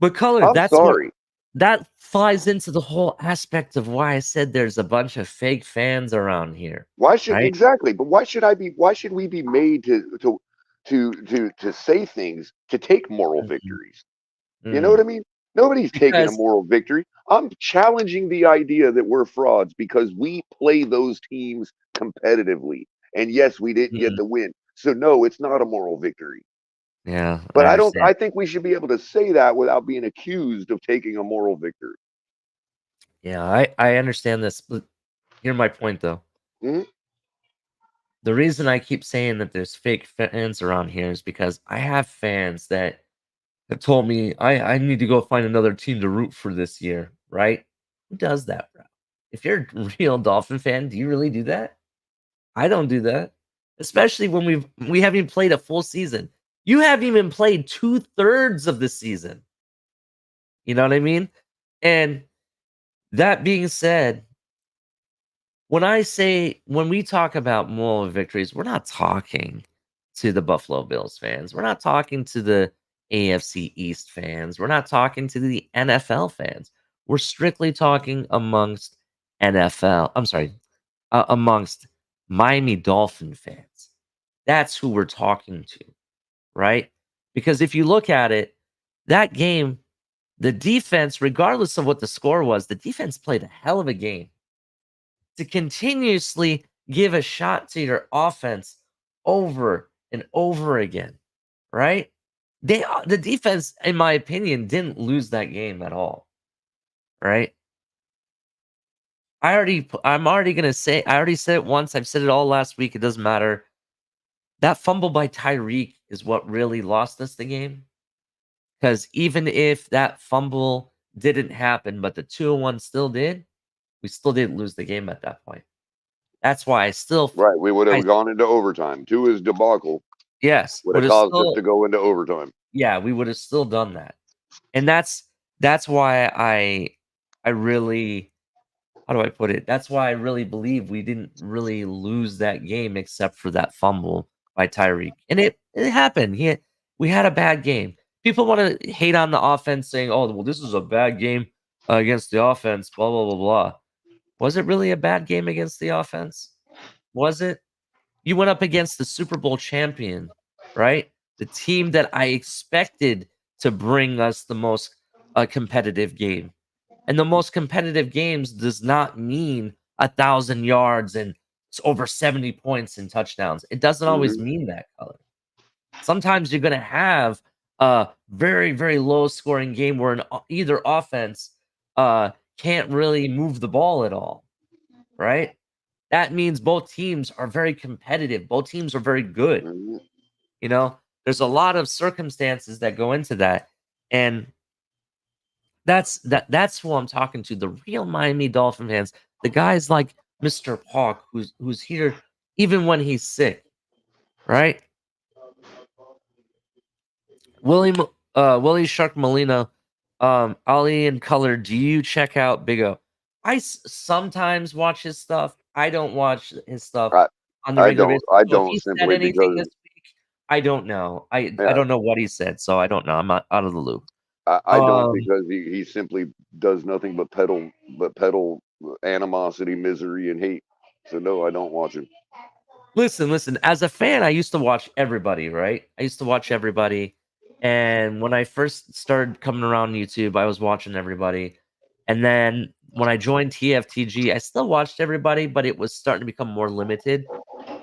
But color, I'm sorry. that flies into the whole aspect of why I said there's a bunch of fake fans around here, Why should right? exactly? But why should we be made to say things to take moral Mhm. victories? You know what I Mm. mean? Nobody's taking a Because moral victory. I'm challenging the idea that we're frauds because we play those teams competitively. And yes, we didn't get mm, the win. So no, it's not a moral victory. yeah, But I I don't understand. I think we should be able to say that without being accused of taking a moral victory. Yeah, I understand this. But here's my point though. Mhm. the reason I keep saying that there's fake fans around here is because I have fans that have told me I need to go find another team to root for this year, right? Who does that, bro? If you're a real Dolphin fan, do you really do that? I don't do that. Especially when we haven't even played a full season. You haven't even played 2/3 of the season. You know what I mean? And that being said, when we talk about moral victories, we're not talking to the Buffalo Bills fans. We're not talking to the AFC East fans. We're not talking to the NFL fans. We're strictly talking amongst NFL. I'm sorry, amongst Miami Dolphin fans. That's who we're talking to, right? Because if you look at it, that game, the defense, regardless of what the score was, the defense played a hell of a game to continuously give a shot to your offense over and over again, right? The defense, in my opinion, didn't lose that game at all, right? I'm already gonna say I already said it once. I've said it all last week. It doesn't matter. That fumble by Tyreek is what really lost us the game. Because even if that fumble didn't happen, but the 2-1 still did, we still didn't lose the game at that point. That's why Right. We would I have gone into overtime. Tua's debacle yes, would would have have caused us still to go into overtime. yeah, we would have still done that. And that's why I really how do I put it? That's why I really believe we didn't really lose that game except for that fumble by Tyreek. And it happened. We had a bad game. People want to hate on the offense saying, "Oh, well this is a bad game against the offense, blah blah blah blah." Was it really a bad game against the offense? Was it? You went up against the Super Bowl champion, right? The team that I expected to bring us the most competitive game. And the most competitive games does not mean 1,000 yards and it's over 70 points and touchdowns. It doesn't always Hmm. mean that color. Sometimes you're going to have a very, very low scoring game where either offense can't really move the ball at all, right? That means both teams are very competitive. Both teams are very good. Hmm. You know, there's a lot of circumstances that go into that. And that's who I'm talking to, the real Miami Dolphin fans, the guys like Mr. Hawk, who's here even when he's sick, right? Willie Shark Molina, Ali and Color, do you check out Big O? Sometimes watch his stuff. I don't watch his stuff I, on the regular basis. I So if don't he said simply anything because this week, I don't know. I yeah, don't know what he said, so I don't know. I'm not out of the loop. I don't Um, because he simply does nothing but peddle animosity, misery, and hate. So no, I don't watch him. listen. As a fan, I used to watch everybody, right? I used to watch everybody. And when I first started coming around YouTube, I was watching everybody. And then when I joined TFTG, I still watched everybody, but it was starting to become more limited.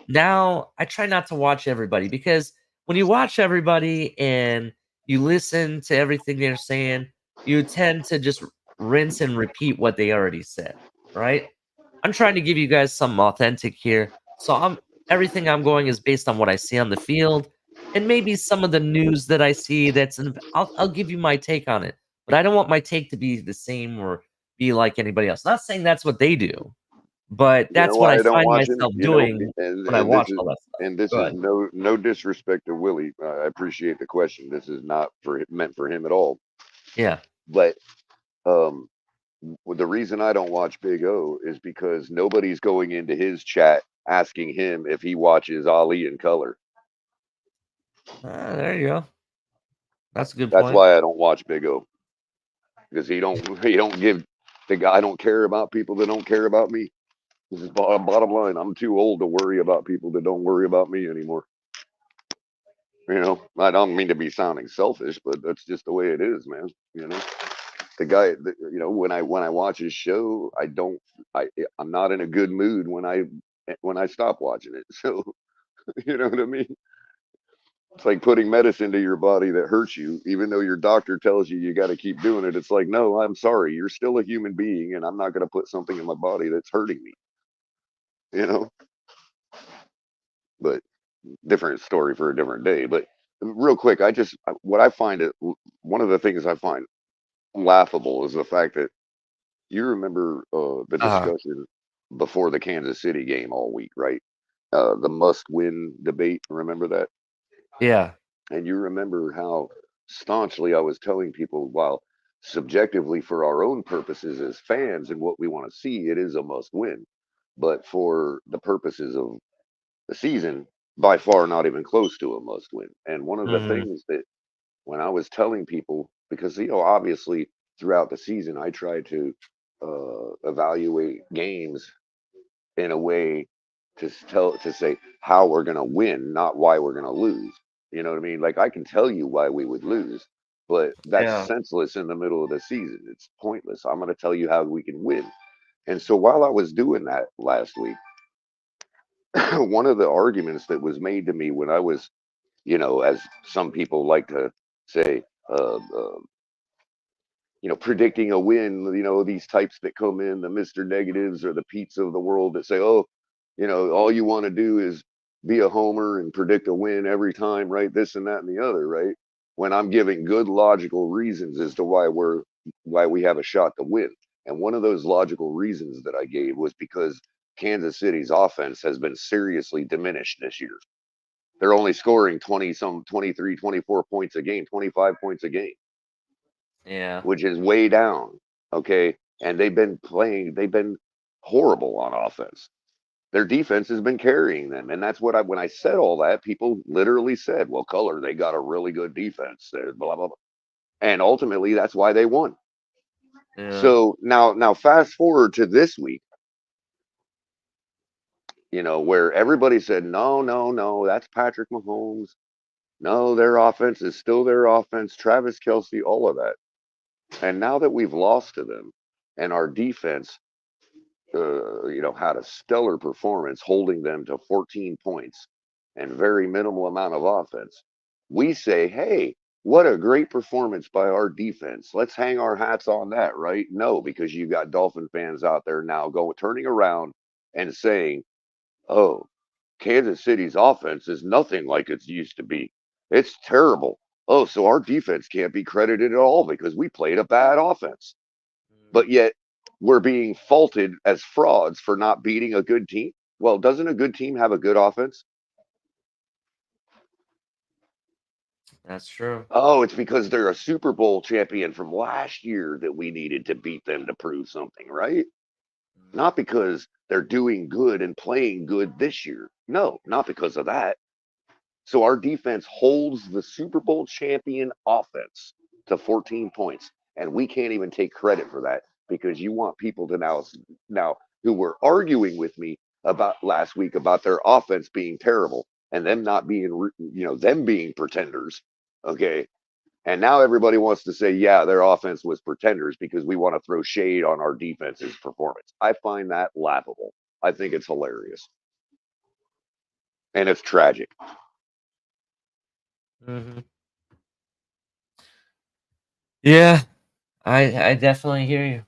Now I try not to watch everybody because when you watch everybody and you listen to everything they're saying, you tend to just rinse and repeat what they already said, right? I'm trying to give you guys something authentic here. So everything I'm going is based on what I see on the field and maybe some of the news that I see I'll give you my take on it. But I don't want my take to be the same or be like anybody else. Not saying that's what they do, but You know that's what why I I don't find watch him? myself doing when I watch all that stuff. This Go is ahead. no disrespect to Willie. I appreciate the question. This is not meant for him at all. Yeah. But um, the reason I don't watch Big O is because nobody's going into his chat asking him if he watches Ali in color. There you go. That's a good That's point. why I don't watch Big O because he don't give the guy. I don't care about people that don't care about me. This is bottom line. I'm too old to worry about people that don't worry about me anymore. You know, I don't mean to be sounding selfish, but that's just the way it is, man. You know, the guy, you know, when I watch his show, I'm not in a good mood when I stop watching it. So you know what I mean? It's like putting medicine to your body that hurts you, even though your doctor tells you you got to keep doing it. It's like, no, I'm sorry, you're still a human being, and I'm not going to put something in my body that's hurting me. You know, but different story for a different day. But real quick, what I find it one of the things I find laughable is the fact that you remember the Uh, discussion before the Kansas City game all week, right? The must-win debate. Remember that? yeah. And you remember how staunchly I was telling people, while subjectively for our own purposes as fans and what we want to see, it is a must-win. But for the purposes of the season, by far not even close to a must-win. And one of the Mm-hmm. things that when I was telling people, because obviously throughout the season, I tried to evaluate games in a way to say how we're going to win, not why we're going to lose. You know what I mean? Like I can tell you why we would lose, but that's Yeah. senseless in the middle of the season. It's pointless. I'm going to tell you how we can win. And so while I was doing that last week, one of the arguments that was made to me when I was, as some people like to say, predicting a win, these types that come in, the Mr. Negatives or the Pete's of the world that say, oh, all you want to do is be a homer and predict a win every time, right? This and that and the other, right? When I'm giving good logical reasons as to why we have a shot to win. And one of those logical reasons that I gave was because Kansas City's offense has been seriously diminished this year. They're only scoring 23, 24 points a game, 25 points a game, Yeah. which is way down. Okay. And they've been horrible on offense. Their defense has been carrying them. And that's when I said all that, people literally said, well, Color, they got a really good defense. Blah, blah, blah. And ultimately, that's why they won. Yeah. So now fast forward to this week, where everybody said, no, no, no, that's Patrick Mahomes. No, their offense is still their offense. Travis Kelsey, all of that. And now that we've lost to them and our defense had a stellar performance holding them to 14 points and very minimal amount of offense. We say, hey, what a great performance by our defense. Let's hang our hats on that, right? No, because you got Dolphin fans out there now turning around and saying, oh, Kansas City's offense is nothing like it used to be. It's terrible. Oh, so our defense can't be credited at all because we played a bad offense, but yet we're being faulted as frauds for not beating a good team. Well, doesn't a good team have a good offense? That's true. Oh, it's because they're a Super Bowl champion from last year that we needed to beat them to prove something, right? Not because they're doing good and playing good this year. No, not because of that. So our defense holds the Super Bowl champion offense to 14 points, and we can't even take credit for that because you want people to now who were arguing with me about last week about their offense being terrible and them not being them being pretenders, okay? And now everybody wants to say, yeah, their offense was pretenders because we want to throw shade on our defense's performance. I find that laughable. I think it's hilarious and it's tragic. Mm-hmm. Yeah. I definitely hear you.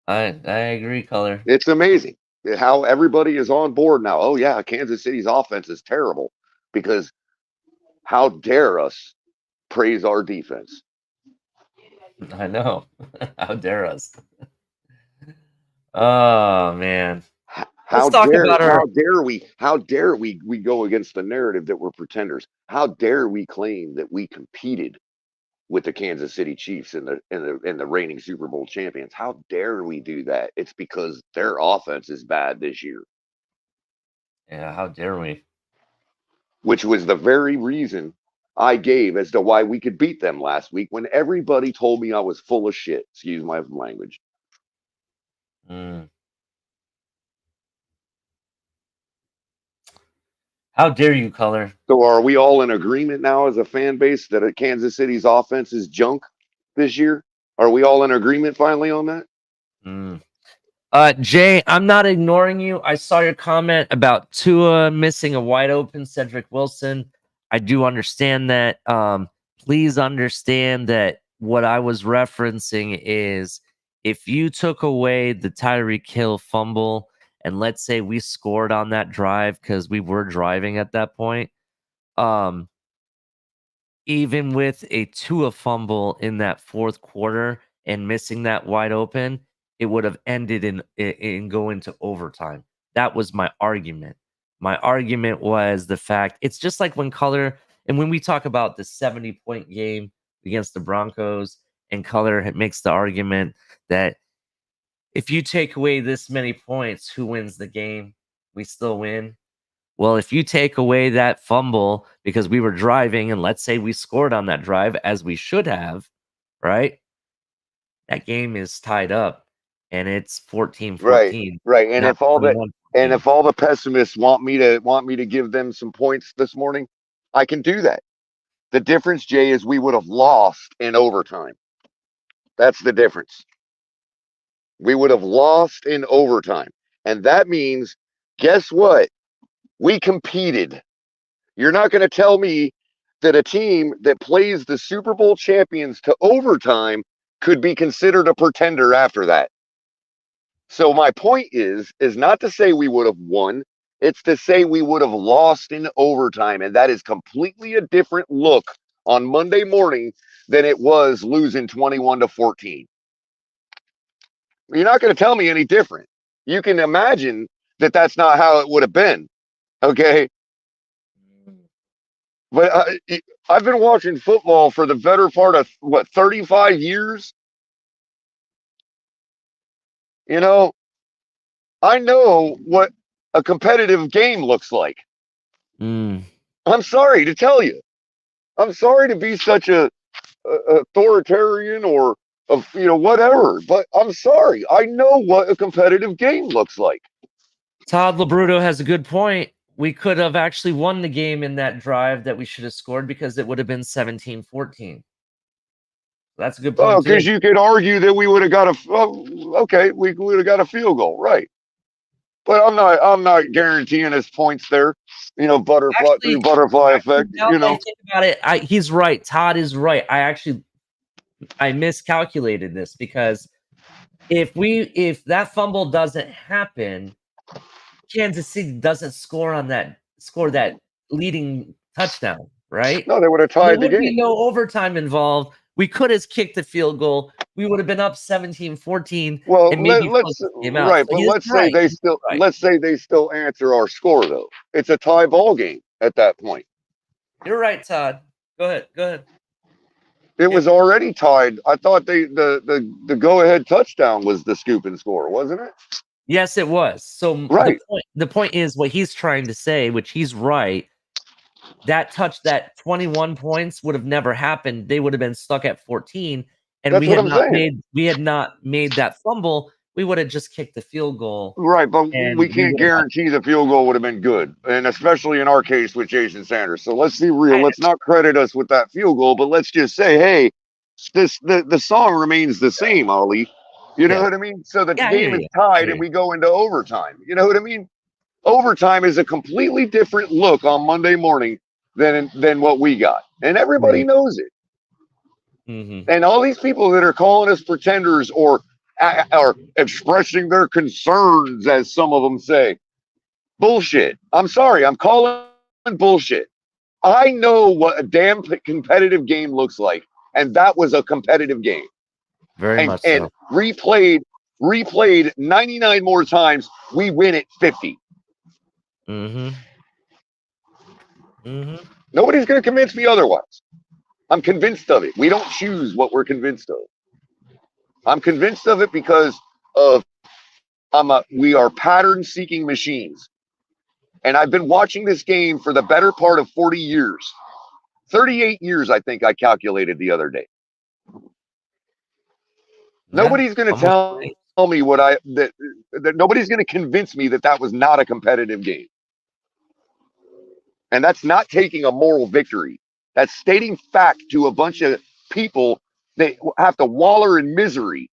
I agree, Color. It's amazing how everybody is on board now. Oh yeah, Kansas City's offense is terrible because how dare us praise our defense? I know. How dare us? Oh man. Let's talk about our. how dare we go against the narrative that we're pretenders? How dare we claim that we competed with the Kansas City Chiefs and the reigning Super Bowl champions? How dare we do that? It's because their offense is bad this year, Yeah, how dare we? which was the very reason I gave as to why we could beat them last week when everybody told me I was full of shit. Excuse my language. Mm. How dare you, Color? So are we all in agreement now as a fan base that Kansas City's offense is junk this year? Are we all in agreement finally on that? Mm. Jay, I'm not ignoring you. I saw your comment about Tua missing a wide open Cedric Wilson. I do understand that. Please understand that what I was referencing is if you took away the Tyreek Hill fumble and let's say we scored on that drive because we were driving at that point, um, even with a Tua fumble in that fourth quarter and missing that wide open, it would have ended in going to overtime. That was my argument. My argument was the fact it's just like when Color and when we talk about the 70-point game against the Broncos, and Color makes the argument that if you take away this many points, who wins the game? We still win. Well, if you take away that fumble because we were driving and let's say we scored on that drive as we should have, right? That game is tied up and it's 14 Right, 14, right. And not if all the 21 and 14. if all the pessimists want me to give them some points this morning, I can do that. The difference, Jay, is we would have lost in overtime. That's the difference. We would have lost in overtime. And that means, guess what? We competed. You're not going to tell me that a team that plays the Super Bowl champions to overtime could be considered a pretender after that. So my point is not to say we would have won. It's to say we would have lost in overtime. And that is completely a different look on Monday morning than it was losing 21-14. You're not going to tell me any different. You can imagine that that's not how it would have been. Okay. But I've been watching football for the better part of what, 35 years? You know, I know what a competitive game looks like. Mm. I'm sorry to tell you. I'm sorry to be such a authoritarian or of whatever, but I'm sorry. I know what a competitive game looks like. Todd Labruto has a good point. We could have actually won the game in that drive that we should have scored because it would have been 17 14. That's a good Oh, point, because too. you could argue that we would have got okay, we would have got a field goal, right? But I'm not guaranteeing us points there. Butterfly through Actually, butterfly effect. now that I think about it, he's right. Todd is right. I miscalculated this because if that fumble doesn't happen, Kansas City doesn't score that leading touchdown, right? No, they would have There tied the would be game. no overtime involved. We could have kicked the field goal. We would have been up 17-14 Well, and maybe close let's the game out. right, So but he is let's say right. they He's still right. let's say they still answer our score though. It's a tie ball game at that point. You're right, Todd. Go ahead. Go ahead. It Yep. was already tied. I thought the go ahead touchdown was the scoop and score, wasn't it? Yes, it was. So Right. the point is what he's trying to say, which he's right. That 21 points would have never happened. They would have been stuck at 14, and That's what I'm saying. we had not made that fumble. We would have just kicked the field goal, Right, but we and we can't would have got. guarantee the field goal would have been good, and especially in our case with Jason Sanders. So let's be real. I, Let's not credit us with that field goal, but let's just say, hey, the song remains the same, Ali. You know yeah, what I mean? So the yeah, I hear game is you. I tied, hear and you. we go into overtime. You know what I mean? Overtime is a completely different look on Monday morning than what we got, and everybody Mm, knows it. mhm. And all these people that are calling us pretenders or are expressing their concerns, as some of them say, bullshit. I'm sorry, I'm calling bullshit. I know what a damn competitive game looks like, and that was a competitive game. Very And much so. replayed 99 more times, we win at 50. Mhm. Mhm. Nobody's going to convince me otherwise. I'm convinced of it. We don't choose what we're convinced of. I'm convinced of it because of we are pattern seeking machines. And I've been watching this game for the better part of 40 years. 38 years, I think I calculated the other day. Yeah, Nobody's going to almost tell me that nobody's going to convince me that that was not a competitive game. And that's not taking a moral victory. That's stating fact to a bunch of people that have to waller in misery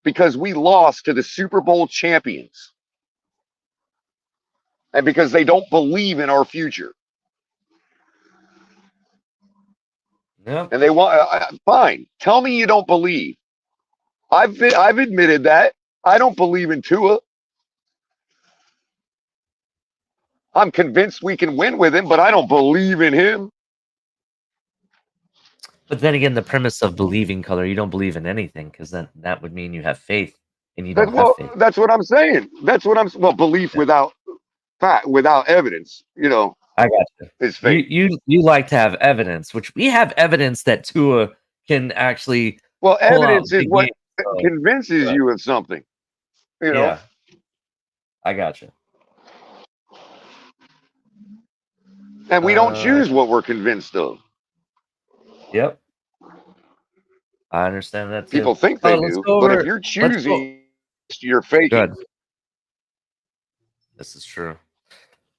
because we lost to the Super Bowl champions and because they don't believe in our future. Yep. And they want, fine, tell me you don't believe. I've admitted that. I don't believe in Tua. I'm convinced we can win with him, but I don't believe in him. But then again, the premise of believing color, you don't believe in anything because then that would mean you have faith, and you don't have Well, faith. that's what I'm saying. That's what I'm. Well, belief Yeah, without fact, without evidence, I got you. is You fake. you like to have evidence, which we have evidence that Tua can actually Well, pull out evidence is big what games. So, convinces uh, you of something. You know, yeah, I got you. and we don't Uh, choose what we're convinced of. yep, I understand that too. People think Oh, they let's do, go but if over. you're Let's go. choosing, you're faking. Good. This is true.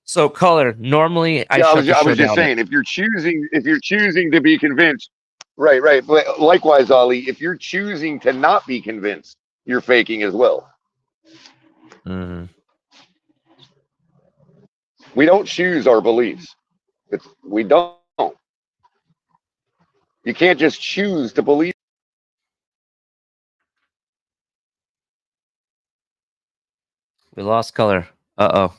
So, color. Normally, I Yeah, shut the I show was just down at. saying, if you're choosing to be convinced, right, right. But likewise, Ali, if you're choosing to not be convinced, you're faking as well. Mhm. We don't choose our beliefs. We don't. You can't just choose to believe. We lost color. Uh-oh.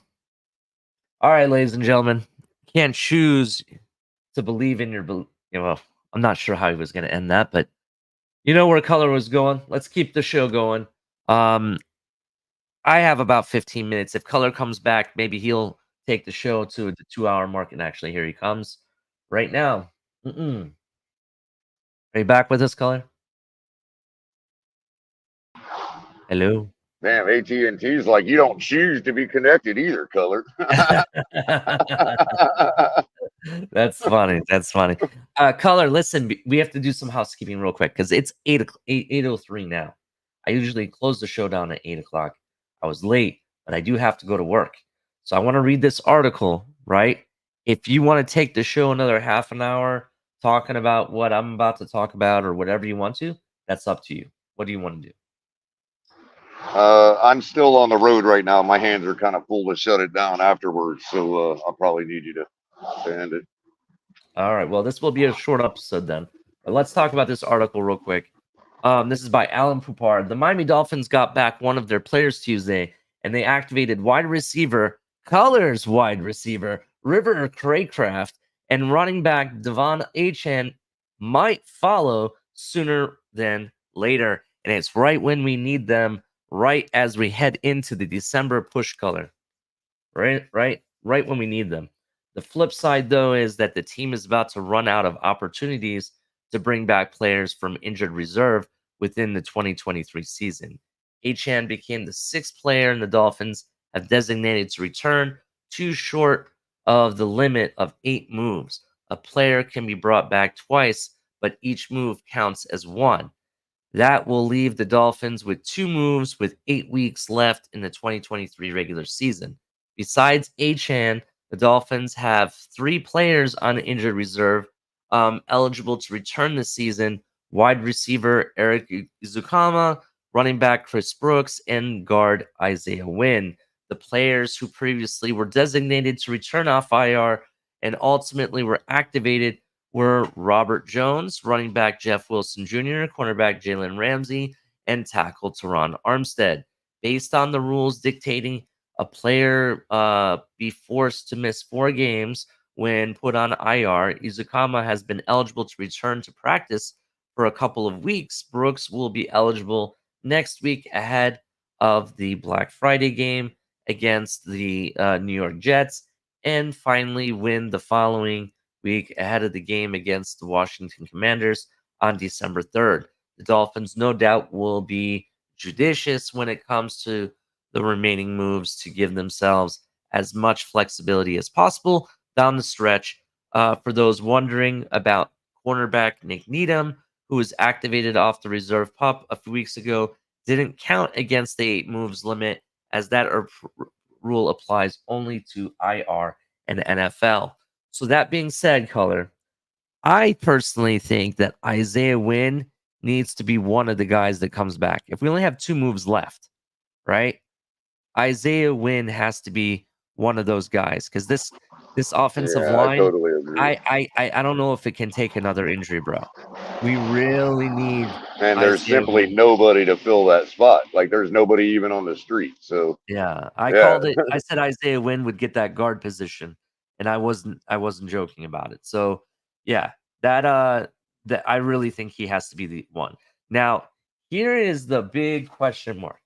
All right, ladies and gentlemen. You can't choose to believe in your well, I'm not sure how he was going to end that, but you know where color was going. Let's keep the show going. Um, I have about 15 minutes. If color comes back, maybe he'll take the show to the 2 hour mark. And actually, here he comes right now. Are you back with us, color? Hello. Damn, AT&T's like you don't choose to be connected either, color. That's funny. That's funny. Color, listen, we have to do some housekeeping real quick because it's 8:03 now. I usually close the show down at 8 o'clock. I was late, but I do have to go to work. So I want to read this article, right? If you want to take the show another half an hour talking about what I'm about to talk about or whatever you want to, that's up to you. What do you want to do? I'm still on the road right now. My hands are kind of full to shut it down afterwards, so I'll probably need you to end it. All right. Well, this will be a short episode then. But let's talk about this article real quick. This is by Alan Poupard. The Miami Dolphins got back one of their players Tuesday, and they activated wide receiver, Colors wide receiver, River Craycraft, and running back Devon Achan might follow sooner than later. And it's right when we need them, right as we head into the December push color. Right when we need them. The flip side, though, is that the team is about to run out of opportunities to bring back players from injured reserve within the 2023 season. Achan became the sixth player in the Dolphins have designated to return, too short of the limit of 8 moves. A player can be brought back twice, but each move counts as one. That will leave the Dolphins with 2 moves with 8 weeks left in the 2023 regular season. Besides Achan, the Dolphins have 3 players on injured reserve eligible to return this season: wide receiver Eric Izukama, running back Chris Brooks, and guard Isaiah Wynn. The players who previously were designated to return off IR and ultimately were activated were Robert Jones, running back Jeff Wilson Jr., cornerback Jalen Ramsey, and tackle Teron Armstead. Based on the rules dictating a player be forced to miss 4 games when put on IR, Izukama has been eligible to return to practice for a couple of weeks. Brooks will be eligible next week ahead of the Black Friday game against the New York Jets, and finally win the following week ahead of the game against the Washington Commanders on December 3rd. The Dolphins, no doubt, will be judicious when it comes to the remaining moves to give themselves as much flexibility as possible down the stretch. For those wondering about cornerback Nick Needham, who was activated off the reserve pup a few weeks ago, didn't count against the 8 moves limit, as that rule applies only to IR and NFL. So that being said, color, I personally think that Isaiah Wynn needs to be one of the guys that comes back. If we only have 2 moves left, right? Isaiah Wynn has to be one of those guys because this This offensive Yeah, I line, totally agree. I don't know if it can take another injury, bro. We really need And there's Isaiah simply Wynn. nobody to fill that spot. Like there's nobody even on the street. So Yeah, I yeah, called it. I said Isaiah Wynn would get that guard position, and I wasn't joking about it. So yeah, that I really think he has to be the one. Now, here is the big question mark.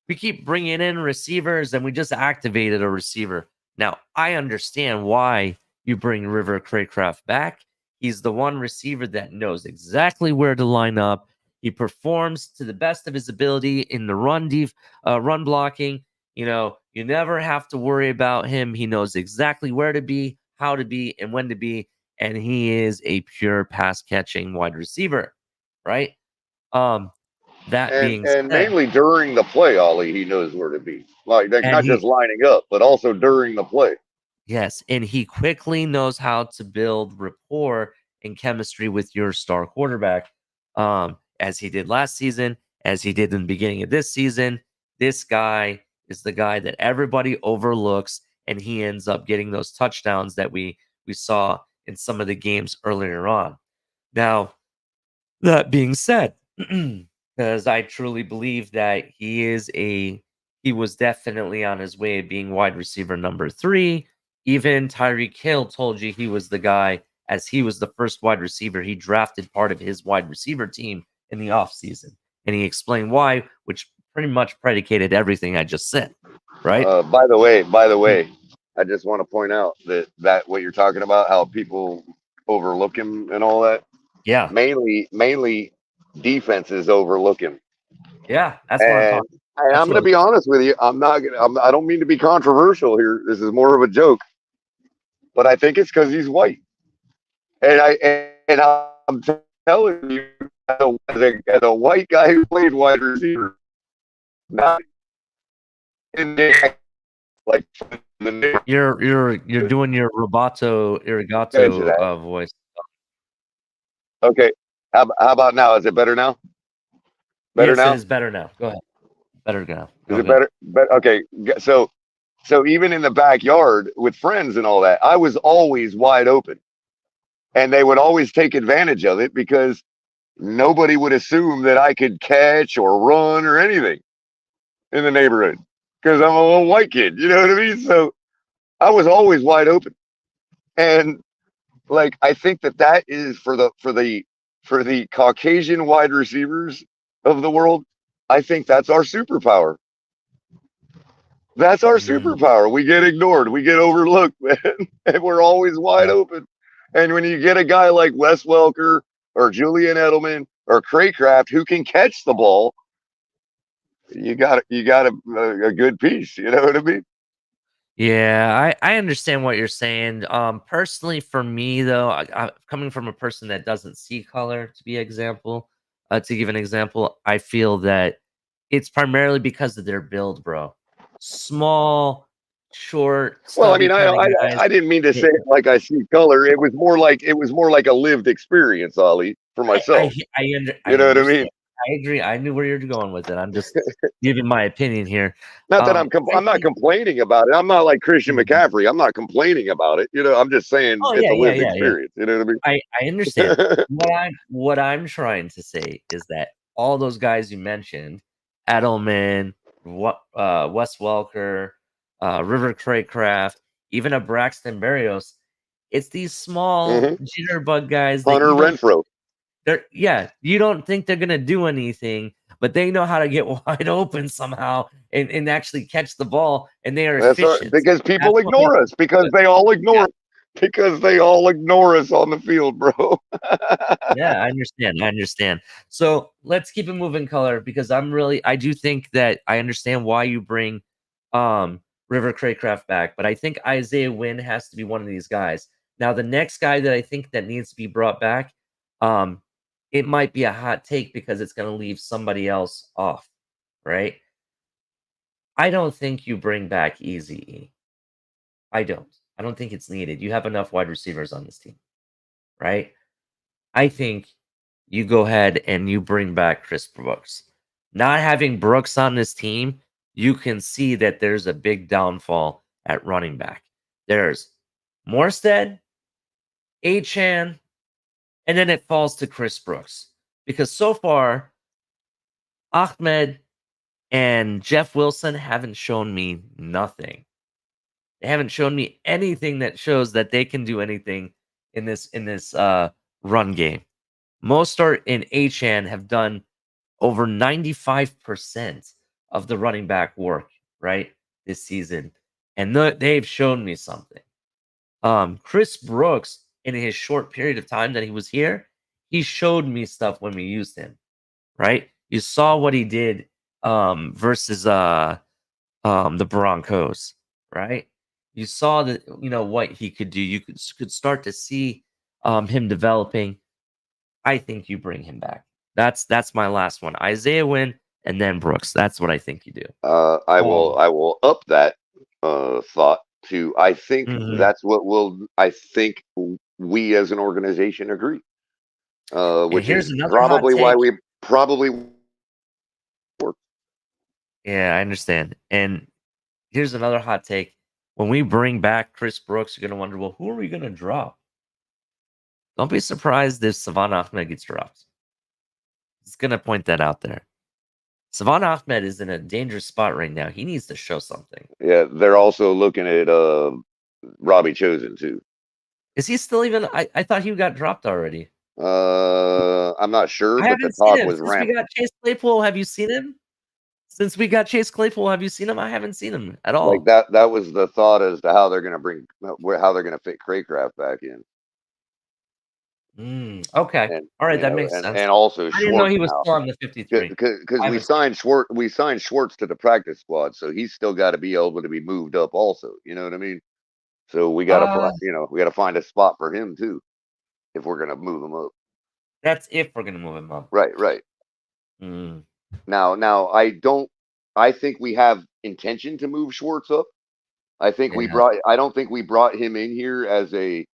We keep bringing in receivers and we just activated a receiver. Now, I understand why you bring River Craycraft back. He's the one receiver that knows exactly where to line up. He performs to the best of his ability in the run blocking. You never have to worry about him. He knows exactly where to be, how to be, and when to be. And he is a pure pass catching wide receiver, right? Um, that being and said, mainly during the play, Ollie, he knows where to be. Like and not he just lining up, but also during the play. Yes, and he quickly knows how to build rapport and chemistry with your star quarterback, as he did last season, as he did in the beginning of this season. This guy is the guy that everybody overlooks, and he ends up getting those touchdowns that we saw in some of the games earlier on. Now, that being said, because I truly believe that he was definitely on his way of being wide receiver number 3. Even Tyreek Hill told you he was the guy, as he was the first wide receiver he drafted part of his wide receiver team in the offseason. And he explained why, which pretty much predicated everything I just said, right? By the way, I just want to point out that what you're talking about, how people overlook him and all that, Yeah. mainly defenses overlook him. Yeah, that's what I'm And talking. I'm That's going what to I'm be honest with you. I don't mean to be controversial here. This is more of a joke, but I think it's because he's white. And I'm telling you, as a white guy who played wide receiver, not in the like the You're doing your rubato to irigato that. voice. Okay, how about now? Is it better now? Better Yes, it now? is better now. Go ahead. Better now. Is Go it ahead. better? But okay, so even in the backyard with friends and all that, I was always wide open, and they would always take advantage of it because nobody would assume that I could catch or run or anything in the neighborhood because I'm a little white kid. You know what I mean? So I was always wide open, and like I think that is for the Caucasian wide receivers of the world. I think that's our superpower. That's our Mm, superpower. We get ignored, we get overlooked, man, and we're always wide yeah. open. And when you get a guy like Wes Welker or Julian Edelman or Craycraft who can catch the ball, you got a good piece. You know what I mean? Yeah, I understand what you're saying. Personally, for me though, coming from a person that doesn't see color, to give an example, I feel that it's primarily because of their build, bro. Small, short, Well, I stubby mean, I, kind of I guys. I didn't mean to say They, it like I see color. It was more like a lived experience, Ollie, for myself. You I know what I mean? understand. I agree. I knew where you're going with it. I'm just giving my opinion here. Not that I I'm not think. complaining about it. I'm not like Christian Mhm. McCaffrey. I'm not complaining about it. I'm just saying Oh it's yeah, a yeah, lived yeah, yeah. experience. You know what I understand. I mean? What I'm trying to say is that all those guys you mentioned, Edelman, Wes Welker, River Craycraft, even a Braxton Berrios, it's these small hmm jitterbug guys that Hunter Renfro. you don't think they're gonna do anything, but they know how to get wide open somehow and actually catch the ball, and they are That's all right, efficient. because That's people what makes ignore us them good. Yeah. because they all ignore us on the field, bro. Yeah, I understand. I understand. So let's keep it moving, color, because I do think that I understand why you bring River Craycraft back, but I think Isaiah Wynn has to be one of these guys. Now, the next guy that I think that needs to be brought back, um, it might be a hot take because it's going to leave somebody else off, right? I don't think you bring back Easy. I don't. I don't think it's needed. You have enough wide receivers on this team, right? I think you go ahead and you bring back Chris Brooks. Not having Brooks on this team, you can see that there's a big downfall at running back. There's Morstead, Achan, and then it falls to Chris Brooks. Because so far, Ahmed and Jeff Wilson haven't shown me nothing. They haven't shown me anything that shows that they can do anything in this run game. Mostert and Achan have done over 95% of the running back work, right, this season. And they've shown me something. Chris Brooks, in his short period of time that he was here, he showed me stuff when we used him, right? You saw what he did versus the Broncos, right? You saw that what he could do. You could start to see him developing. I think you bring him back. That's my last one. Isaiah Wynn and then Brooks. That's what I think you do. I will up that thought to. I think Mhm. that's what will. I think we as an organization agree, And which here's is another hot probably why take. we probably work. Yeah, I understand. And here's another hot take. When we bring back Chris Brooks, you're gonna wonder, well, who are we gonna drop? Don't be surprised if Savon Ahmed gets dropped. Just gonna point that out there. Savon Ahmed is in a dangerous spot right now. He needs to show something. Yeah, they're also looking at Robbie Chosen too. Is he still even? I thought he got dropped already. I'm not sure, I but the haven't seen talk him was since we ramp. got Chase Claypool. Have you seen him? Since we got Chase Claypool, have you seen him? I haven't seen him at Like all. that was the thought as to how they're going to how they're going to fit Craycraft back in, Okay. and All right, that makes sense. also I didn't know Schwartz he was now, still on the 53. because I was we signed Schwartz to the practice squad, so he's still got to be able to be moved up also. You know what I mean? So we got to uh we got to find a spot for him too if we're going to move him up. that's if we're gonna move him up. Right, right. Mm, Now I don't. I think we have intention to move Schwartz up. yeah. I don't think we brought him in here as a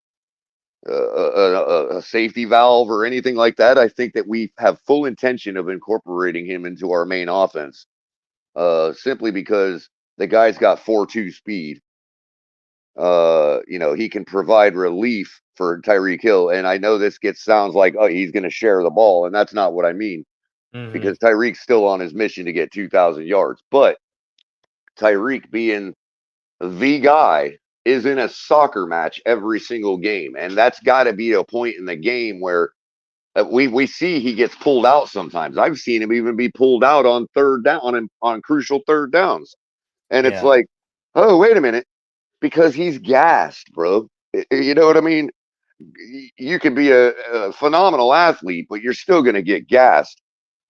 safety valve or anything like that. I think that we have full intention of incorporating him into our main offense, simply because the guy's got 4.2 speed. He can provide relief for Tyreek Hill, and I know this sounds like, oh, he's going to share the ball, and that's not what I mean, Mm-hmm. because Tyreek's still on his mission to get 2,000 yards, but Tyreek being the guy is in a soccer match every single game, and that's got to be a point in the game where we see he gets pulled out sometimes. I've seen him even be pulled out on third down on crucial third downs, and it's Yeah. like, oh, wait a minute, because he's gassed, bro. You know what I mean? You can be a phenomenal athlete, but you're still going to get gassed.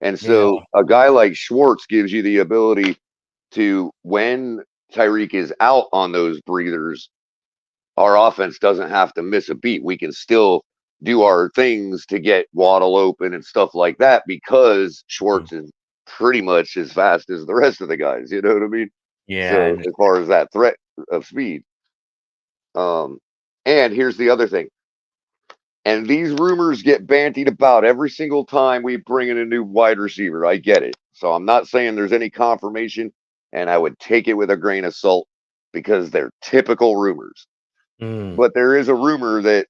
And Yeah. so a guy like Schwartz gives you the ability to, when Tyreek is out on those breathers, our offense doesn't have to miss a beat. We can still do our things to get Waddle open and stuff like that, because Mm. Schwartz is pretty much as fast as the rest of the guys. You know what I mean? Yeah, I So as understand. far as that threat of speed, um, and here's the other thing. And these rumors get bantied about every single time we bring in a new wide receiver. I get it. So I'm not saying there's any confirmation, and I would take it with a grain of salt because they're typical rumors. Mm, But there is a rumor that,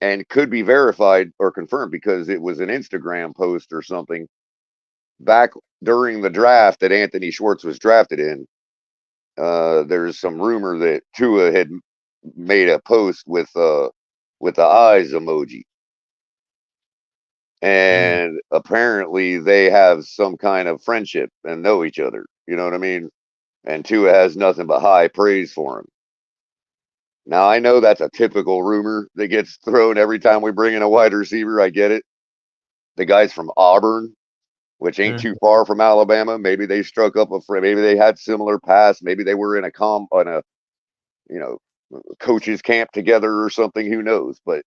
and could be verified or confirmed because it was an Instagram post or something back during the draft that Anthony Schwartz was drafted in. There's some rumor that Tua had made a post with the eyes emoji, mm. and apparently they have some kind of friendship and know each other. You know what I mean? And Tua has nothing but high praise for him. Now I know that's a typical rumor that gets thrown every time we bring in a wide receiver. I get it. The guy's from Auburn, which ain't too Mhm. far from Alabama. Maybe they struck up a friend. Maybe they had similar paths. Maybe they were in a you know coaches camp together or something. Who knows? But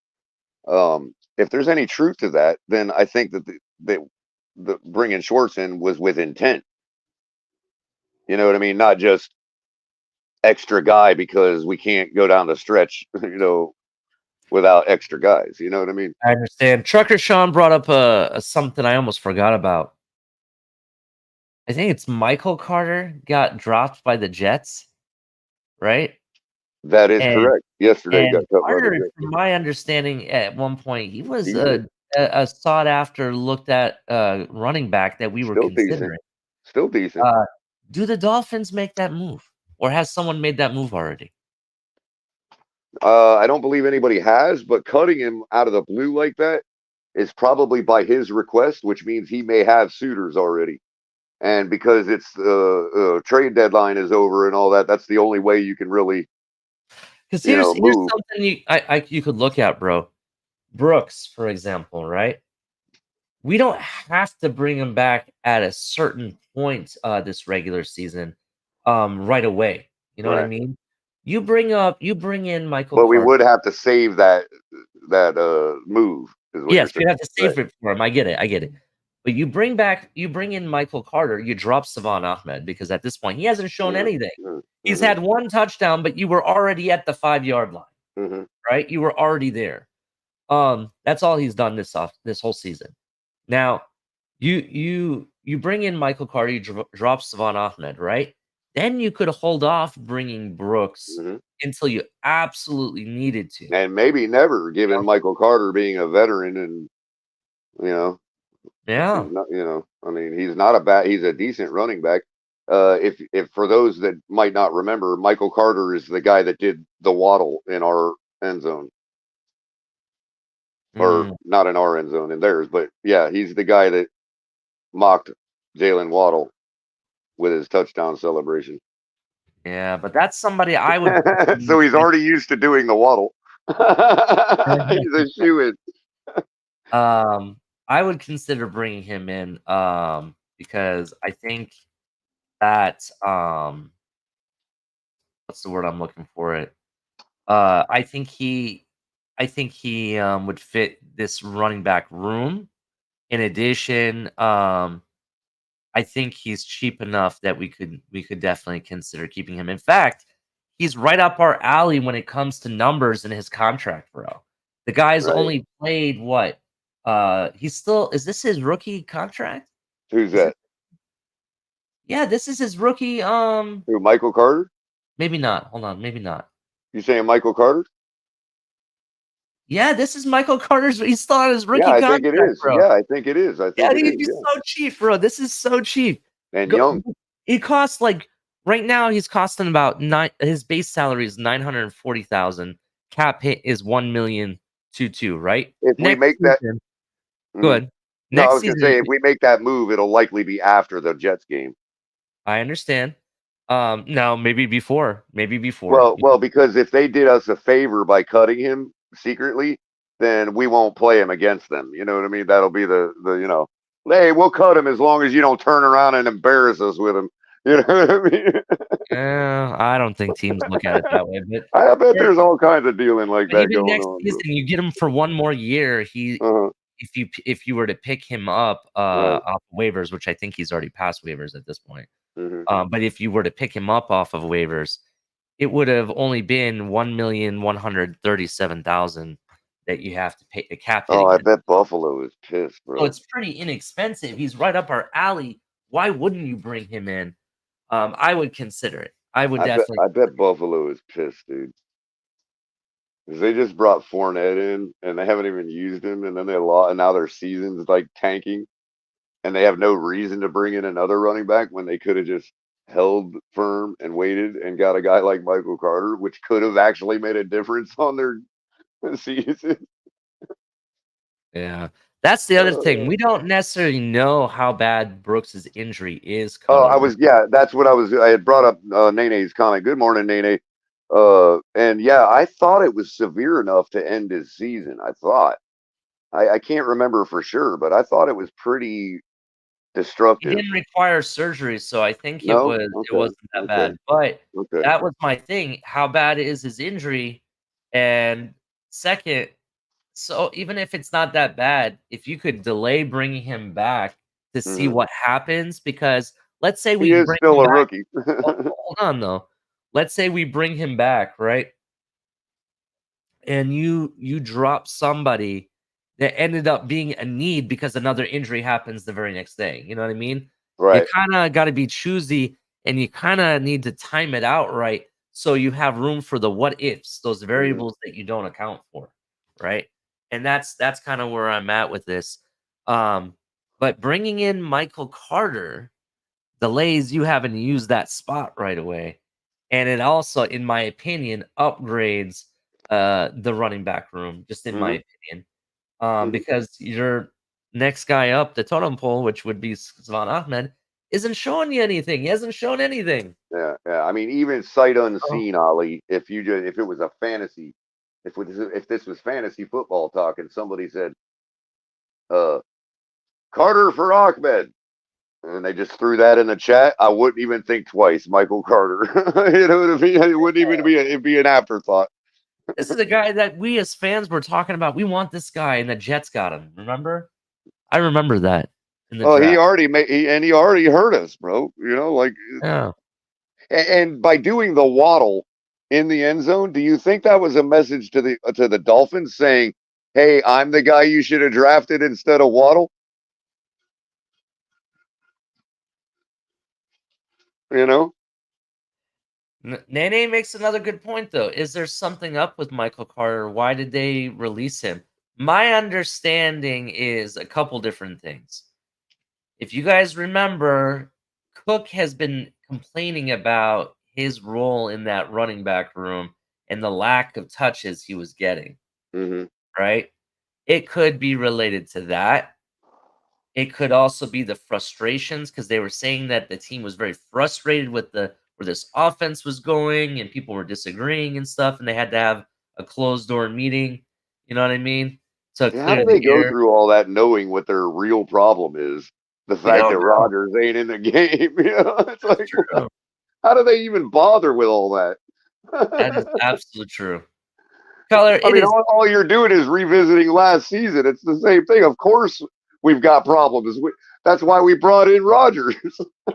if there's any truth to that, then I think that the bringing Schwartz in was with intent. You know what I mean? Not just extra guy because we can't go down the stretch, without extra guys. You know what I mean? I understand. Trucker Sean brought up a something I almost forgot about. I think it's Michael Carter got dropped by the Jets, right? That is And correct. Yesterday And got cut by the Carter, Jets. from my understanding, at one point, he was Decent, a sought after, looked at running back that we were still decent, considering. still decent. Uh, do the Dolphins make that move, or has someone made that move already? I don't believe anybody has, but cutting him out of the blue like that is probably by his request, which means he may have suitors already. And because it's the trade deadline is over and all that, that's the only way you can really, Because here's move. something you could look at, bro. Brooks, for example, right? We don't have to bring him back at a certain point this regular season, right away. You know what I Right. mean? You bring in Michael But we Carter. would have to save that move, is what you're Yes, saying. you have to Right. save it for him. I get it. But you bring in Michael Carter, you drop Savon Ahmed because at this point he hasn't shown Yeah. anything. He's Mm-hmm. had one touchdown, but you were already at the 5-yard line, Mm-hmm. right? You were already there. That's all he's done this whole season. Now, you bring in Michael Carter, you drop Savon Ahmed, right? Then you could hold off bringing Brooks Mm-hmm. until you absolutely needed to. And maybe never, given Yeah. Michael Carter being a veteran, and you know Yeah. he's not. I mean, he's not a bad. He's a decent running back. If for those that might not remember, Michael Carter is the guy that did the waddle in our end zone, or Mm, not in our end zone, in theirs. But yeah, he's the guy that mocked Jalen Waddle with his touchdown celebration. yeah, but that's somebody I would So he's already used to doing the waddle. He's a shoe in. Um, I would consider bringing him in, because I think that, what's the word I'm looking for it? I think he would fit this running back room. In addition, I think he's cheap enough that we could definitely consider keeping him. In fact, he's right up our alley when it comes to numbers in his contract, bro. The guy's Right. only played what? He's still is this his rookie contract? Who's Is it? that? Yeah, this is his rookie. Who? Michael Carter? Maybe not. Hold on, maybe not. You saying Michael Carter? Yeah, this is Michael Carter's. He's still on his Yeah, rookie I think it contract, is. bro. Yeah, I think it is. I Yeah, think it is. he's Yeah. so cheap, bro. This is so cheap. And Go, young. he costs like right now he's costing about nine. His base salary is 940,000. Cap hit is 1,000,022. Right If we next make that, season. mhm. Good. No, I Next was gonna season, say if we make that move, it'll likely be after the Jets game. I understand. No, maybe before. Maybe before. Well, because if they did us a favor by cutting him secretly, then we won't play him against them. You know what I mean? That'll be the hey, we'll cut him as long as you don't turn around and embarrass us with him. You know what I mean? I don't think teams look at it that way, but I bet yeah, there's all kinds of dealing like but that even going next on, season, bro. you get him for one more year. Uh-huh. If you were to pick him up Right. off waivers, which I think he's already passed waivers at this point. Hmm. But if you were to pick him up off of waivers, it would have only been 1,137,000 that you have to pay the cap hit Oh, I again. bet Buffalo is pissed, So bro. it's pretty inexpensive. He's right up our alley. Why wouldn't you bring him in? I would consider it. I would I bet definitely. I bet Buffalo is pissed, dude. 'Cause they just brought Fournette in and they haven't even used him, and then they lost, and now their season's like tanking, and they have no reason to bring in another running back when they could have just held firm and waited and got a guy like Michael Carter, which could have actually made a difference on their season. Yeah. That's the other thing. Uh, We don't necessarily know how bad Brooks's injury is Oh, coming in. that's what I had brought up Nene's comment. Good morning, Nene. And yeah, I thought it was severe enough to end his season. I thought. I can't remember for sure, but I thought it was pretty He destructive. didn't require surgery, so I think it No? was it Okay. wasn't that Okay. bad. But Okay. that was my thing. How bad is his injury? And second, so even if it's not that bad, if you could delay bringing him back to see Hmm. what happens, because let's say He we is bring still him a back. rookie. Hold on though. Let's say we bring him back, right? And you drop somebody that ended up being a need because another injury happens the very next day. You know what I mean? You Right. kind of got to be choosy and you kind of need to time it out right so you have room for the what ifs, those Mhm. variables that you don't account for, right? And that's kind of where I'm at with this. But bringing in Michael Carter delays you having to use that spot right away, and it also, in my opinion, upgrades the running back room, just in my Mhm. opinion, Mhm. because your next guy up the totem pole, which would be Svan Ahmed, isn't showing you anything. He hasn't shown anything. Yeah, yeah. I mean, even sight Oh, unseen, Ollie. If it was a fantasy, if this was fantasy football talk, and somebody said, uh, Carter for Ahmed, and they just threw that in the chat, I wouldn't even think twice. Michael Carter, it wouldn't even be it'd be an afterthought. this is the guy that we as fans were talking about. We want this guy, and the Jets got him. Remember? I remember that in the Well, he draft. already made, and he already hurt us, bro. Like, Yeah. and by doing the waddle in the end zone, do you think that was a message to the Dolphins saying, "Hey, I'm the guy you should have drafted instead of Waddle"? You know? Nene makes another good point, though. Is there something up with Michael Carter? Why did they release him? My understanding is a couple different things. If you guys remember, Cook has been complaining about his role in that running back room and the lack of touches he was getting, Hmm. right? It could be related to that. It could also be the frustrations because they were saying that the team was very frustrated with the where this offense was going and people were disagreeing and stuff, and they had to have a closed door meeting. You know what I mean? To Yeah, how clear do the they go air. through all that knowing what their real problem is? The We fact don't that know. Rodgers ain't in the game. It's That's like, true. how do they even bother with all that? That is absolutely true. Color, I it mean, is. all you're doing is revisiting last season. It's the same thing. Of course, we've got problems. That's why we brought in Rodgers.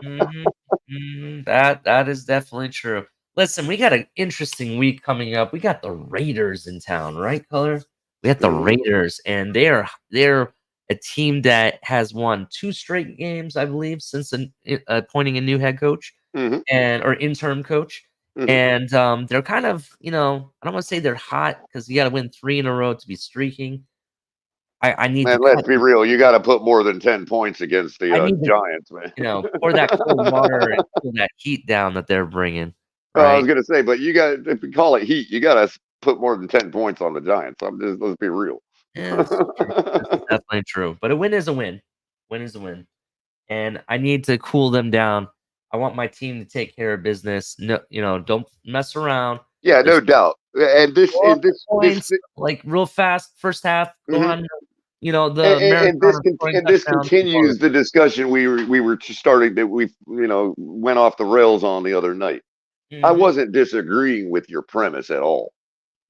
Mhm, that is definitely true. Listen, we got an interesting week coming up. We got the Raiders in town, right, Color? We got the Hmm. Raiders, and they're a team that has won 2 straight games, I believe, since appointing a new head coach Hmm. and or interim coach. Hmm. And they're kind of, I don't want to say they're hot because you got to win 3 in a row to be streaking. I need to Man, let's cut. be real. You got to put more than 10 points against I the need to, Giants, man. pour that cold water and cool that heat down that they're bringing, I was right? gonna say, but you got if you call it heat, you got to put more than 10 points on the Giants. Let's be real. Yeah, this is true. This is definitely true. But a win is a win. Win is a win. And I need to cool them down. I want my team to take care of business. No, don't mess around. Yeah, no Just doubt. And this score up and the this points like real fast. First half, go mhm. on, the marathon of scoring And this touchdowns and call it. continues the discussion we were just starting that we went off the rails on the other night. I Mhm. wasn't disagreeing with your premise at all.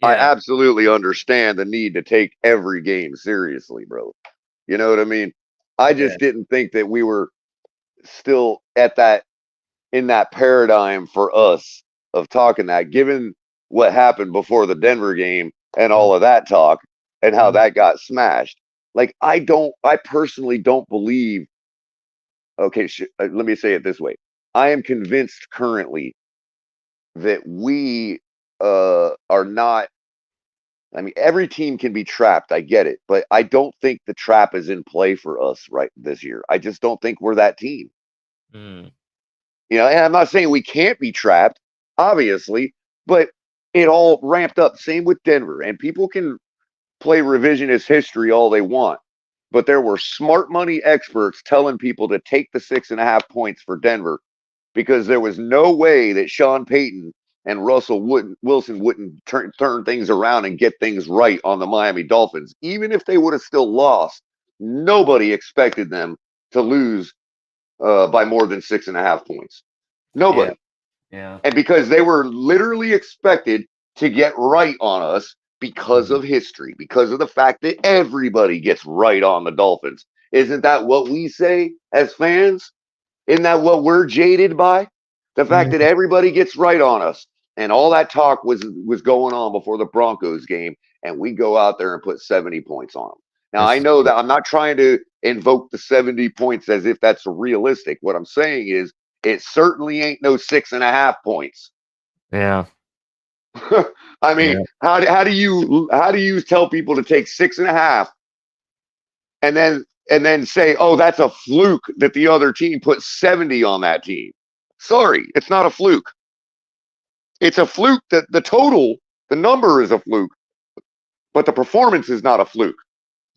I Yeah. absolutely understand the need to take every game seriously, bro. You know what I mean? I Yeah. just didn't think that we were still at that in that paradigm for us of talking that, given what happened before the Denver game and Mhm. all of that talk and how Mhm. that got smashed. Like, I personally don't believe, okay, let me say it this way. I am convinced currently that we are not, I mean, every team can be trapped. I get it, but I don't think the trap is in play for us right this year. I just don't think we're that team. Mm. And I'm not saying we can't be trapped, obviously, but it all ramped up. Same with Denver. And people can play revisionist history all they want, but there were smart money experts telling people to take the 6.5 points for Denver because there was no way that Sean Payton and Wilson wouldn't turn things around and get things right on the Miami Dolphins. Even if they would have still lost, nobody expected them to lose by more than 6.5 points. Yeah. Nobody. Yeah. And because they were literally expected to get right on us because Mhm. of history, because of the fact that everybody gets right on the Dolphins. Isn't that what we say as fans? Isn't that what we're jaded by? The fact that Mhm. everybody gets right on us. And all that talk was going on before the Broncos game, and we go out there and put 70 points on them. Now I This is know true. that I'm not trying to invoke the 70 points as if that's realistic. What I'm saying is it certainly ain't no 6.5 points. Yeah. I Yeah. mean, how do you tell people to take 6.5 and then say, oh, that's a fluke that the other team put 70 on that team? Sorry, it's not a fluke. It's a fluke that the number is a fluke, but the performance is not a fluke.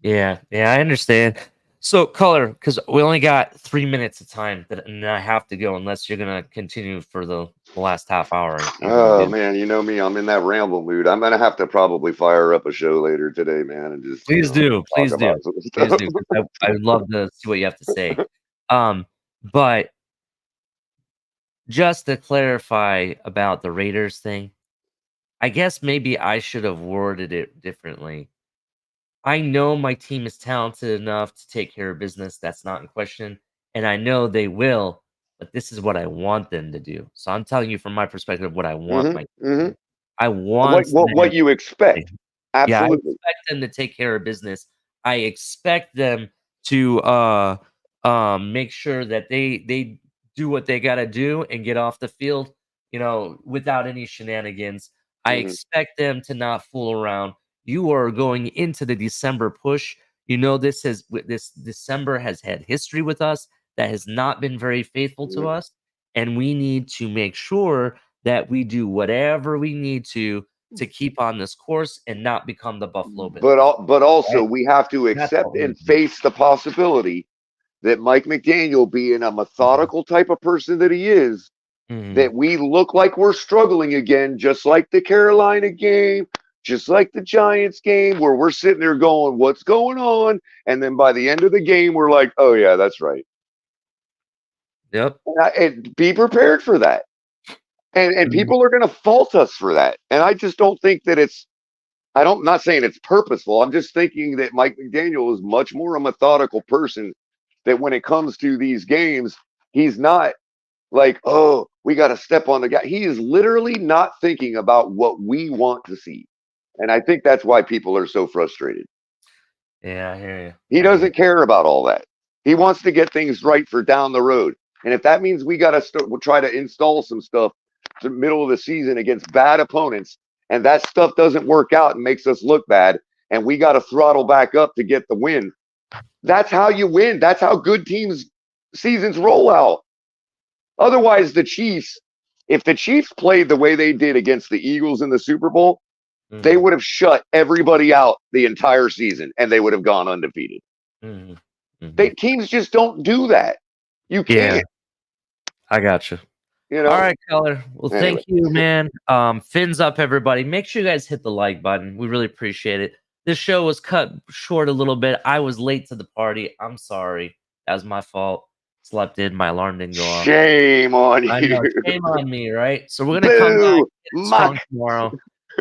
Yeah, I understand. So, Color, because we only got 3 minutes of time, and I have to go unless you're gonna continue for the last half hour if you're gonna Oh do. man, you know me, I'm in that ramble mood. I'm gonna have to probably fire up a show later today, man, and just Please do, talk please do, about some please stuff. do, because I would love to see what you have to say. Um, but just to clarify about the Raiders thing, I guess maybe I should have worded it differently. I know my team is talented enough to take care of business. That's not in question. And I know they will, but this is what I want them to do. So I'm telling you from my perspective what I want hmm my team to hmm do. I want them what you to, expect? yeah, I Absolutely. expect them to take care of business. I expect them to make sure that they do what they gotta do and get off the field, without any shenanigans. I hmm expect them to not fool around. You are going into the December push. This December has had history with us that has not been very faithful to hmm us, and we need to make sure that we do whatever we need to keep on this course and not become the Buffalo Bills, but also right? we have to That's what accept we need and to do. face the possibility that Mike McDaniel, being a Mhm, methodical type of person that he is, mhm. that we look like we're struggling again, just like the Carolina game, just like the Giants game, where we're sitting there going, what's going on? And then by the end of the game, we're like, oh, yeah, that's right. Yep. And be prepared for that. And Mhm. people are going to fault us for that. And I just don't think that not saying it's purposeful. I'm just thinking that Mike McDaniel is much more a methodical person, that when it comes to these games, he's not like, oh, we got to step on the guy. He is literally not thinking about what we want to see. And I think that's why people are so frustrated. Yeah, I hear you. He I hear you. doesn't care about all that. He wants to get things right for down the road. And if that means we got to we'll try to install some stuff to the middle of the season against bad opponents, and that stuff doesn't work out and makes us look bad, and we got to throttle back up to get the win, that's how you win. That's how good teams' seasons roll out. Otherwise, if the Chiefs played the way they did against the Eagles in the Super Bowl, they Mhm, would have shut everybody out the entire season and they would have gone undefeated. mhm, mhm. Teams just don't do that. You Yeah, can't, I got you. you All know. right, Keller. Well, Anyway, thank you, man. Fins up, everybody. Make sure you guys hit the like button. We really appreciate it. This show was cut short a little bit. I was late to the party. I'm sorry. That was my fault. Slept in. My alarm didn't go off. shame on I you. know. Shame on me, right? So we're gonna come back Boo, get it muck. strong tomorrow.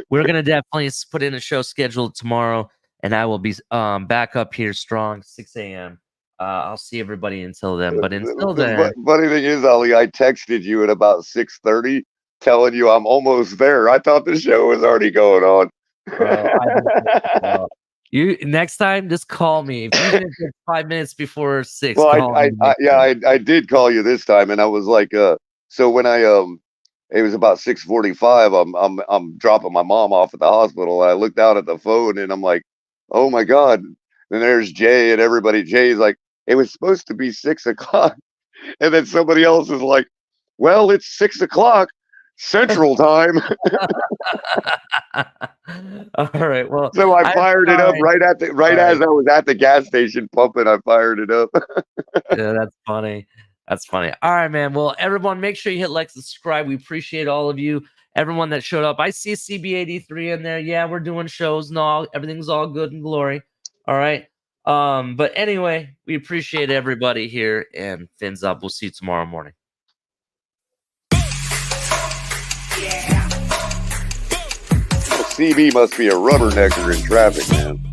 We're gonna definitely put in a show scheduled tomorrow, and I will be back up here strong 6 a.m. I'll see everybody until then. But until The then, funny thing is, Ali, I texted you at about 6:30, telling you I'm almost there. I thought the show was already going on. bro, I just you next time just call me. Even if it's 5 minutes before 6, Well, call me. Make yeah, sure. I did call you this time, and I was like, so when it was about 6:45. I'm dropping my mom off at the hospital. And I looked down at the phone, and I'm like, oh my god. And there's Jay and everybody. Jay's like, it was supposed to be 6 o'clock, and then somebody else is like, well, it's 6 o'clock Central Time. All right. Well, So I I'm fired it up sorry. right All as right. I was at the gas station pumping. I fired it up. Yeah, that's funny. That's funny. All right, man. Well, everyone, make sure you hit like, subscribe. We appreciate all of you. Everyone that showed up. I see CB83 in there. Yeah, we're doing shows and all. Everything's all good and glory. All right. But anyway, we appreciate everybody here and fins up. We'll see you tomorrow morning. CB must be a rubbernecker in traffic, man.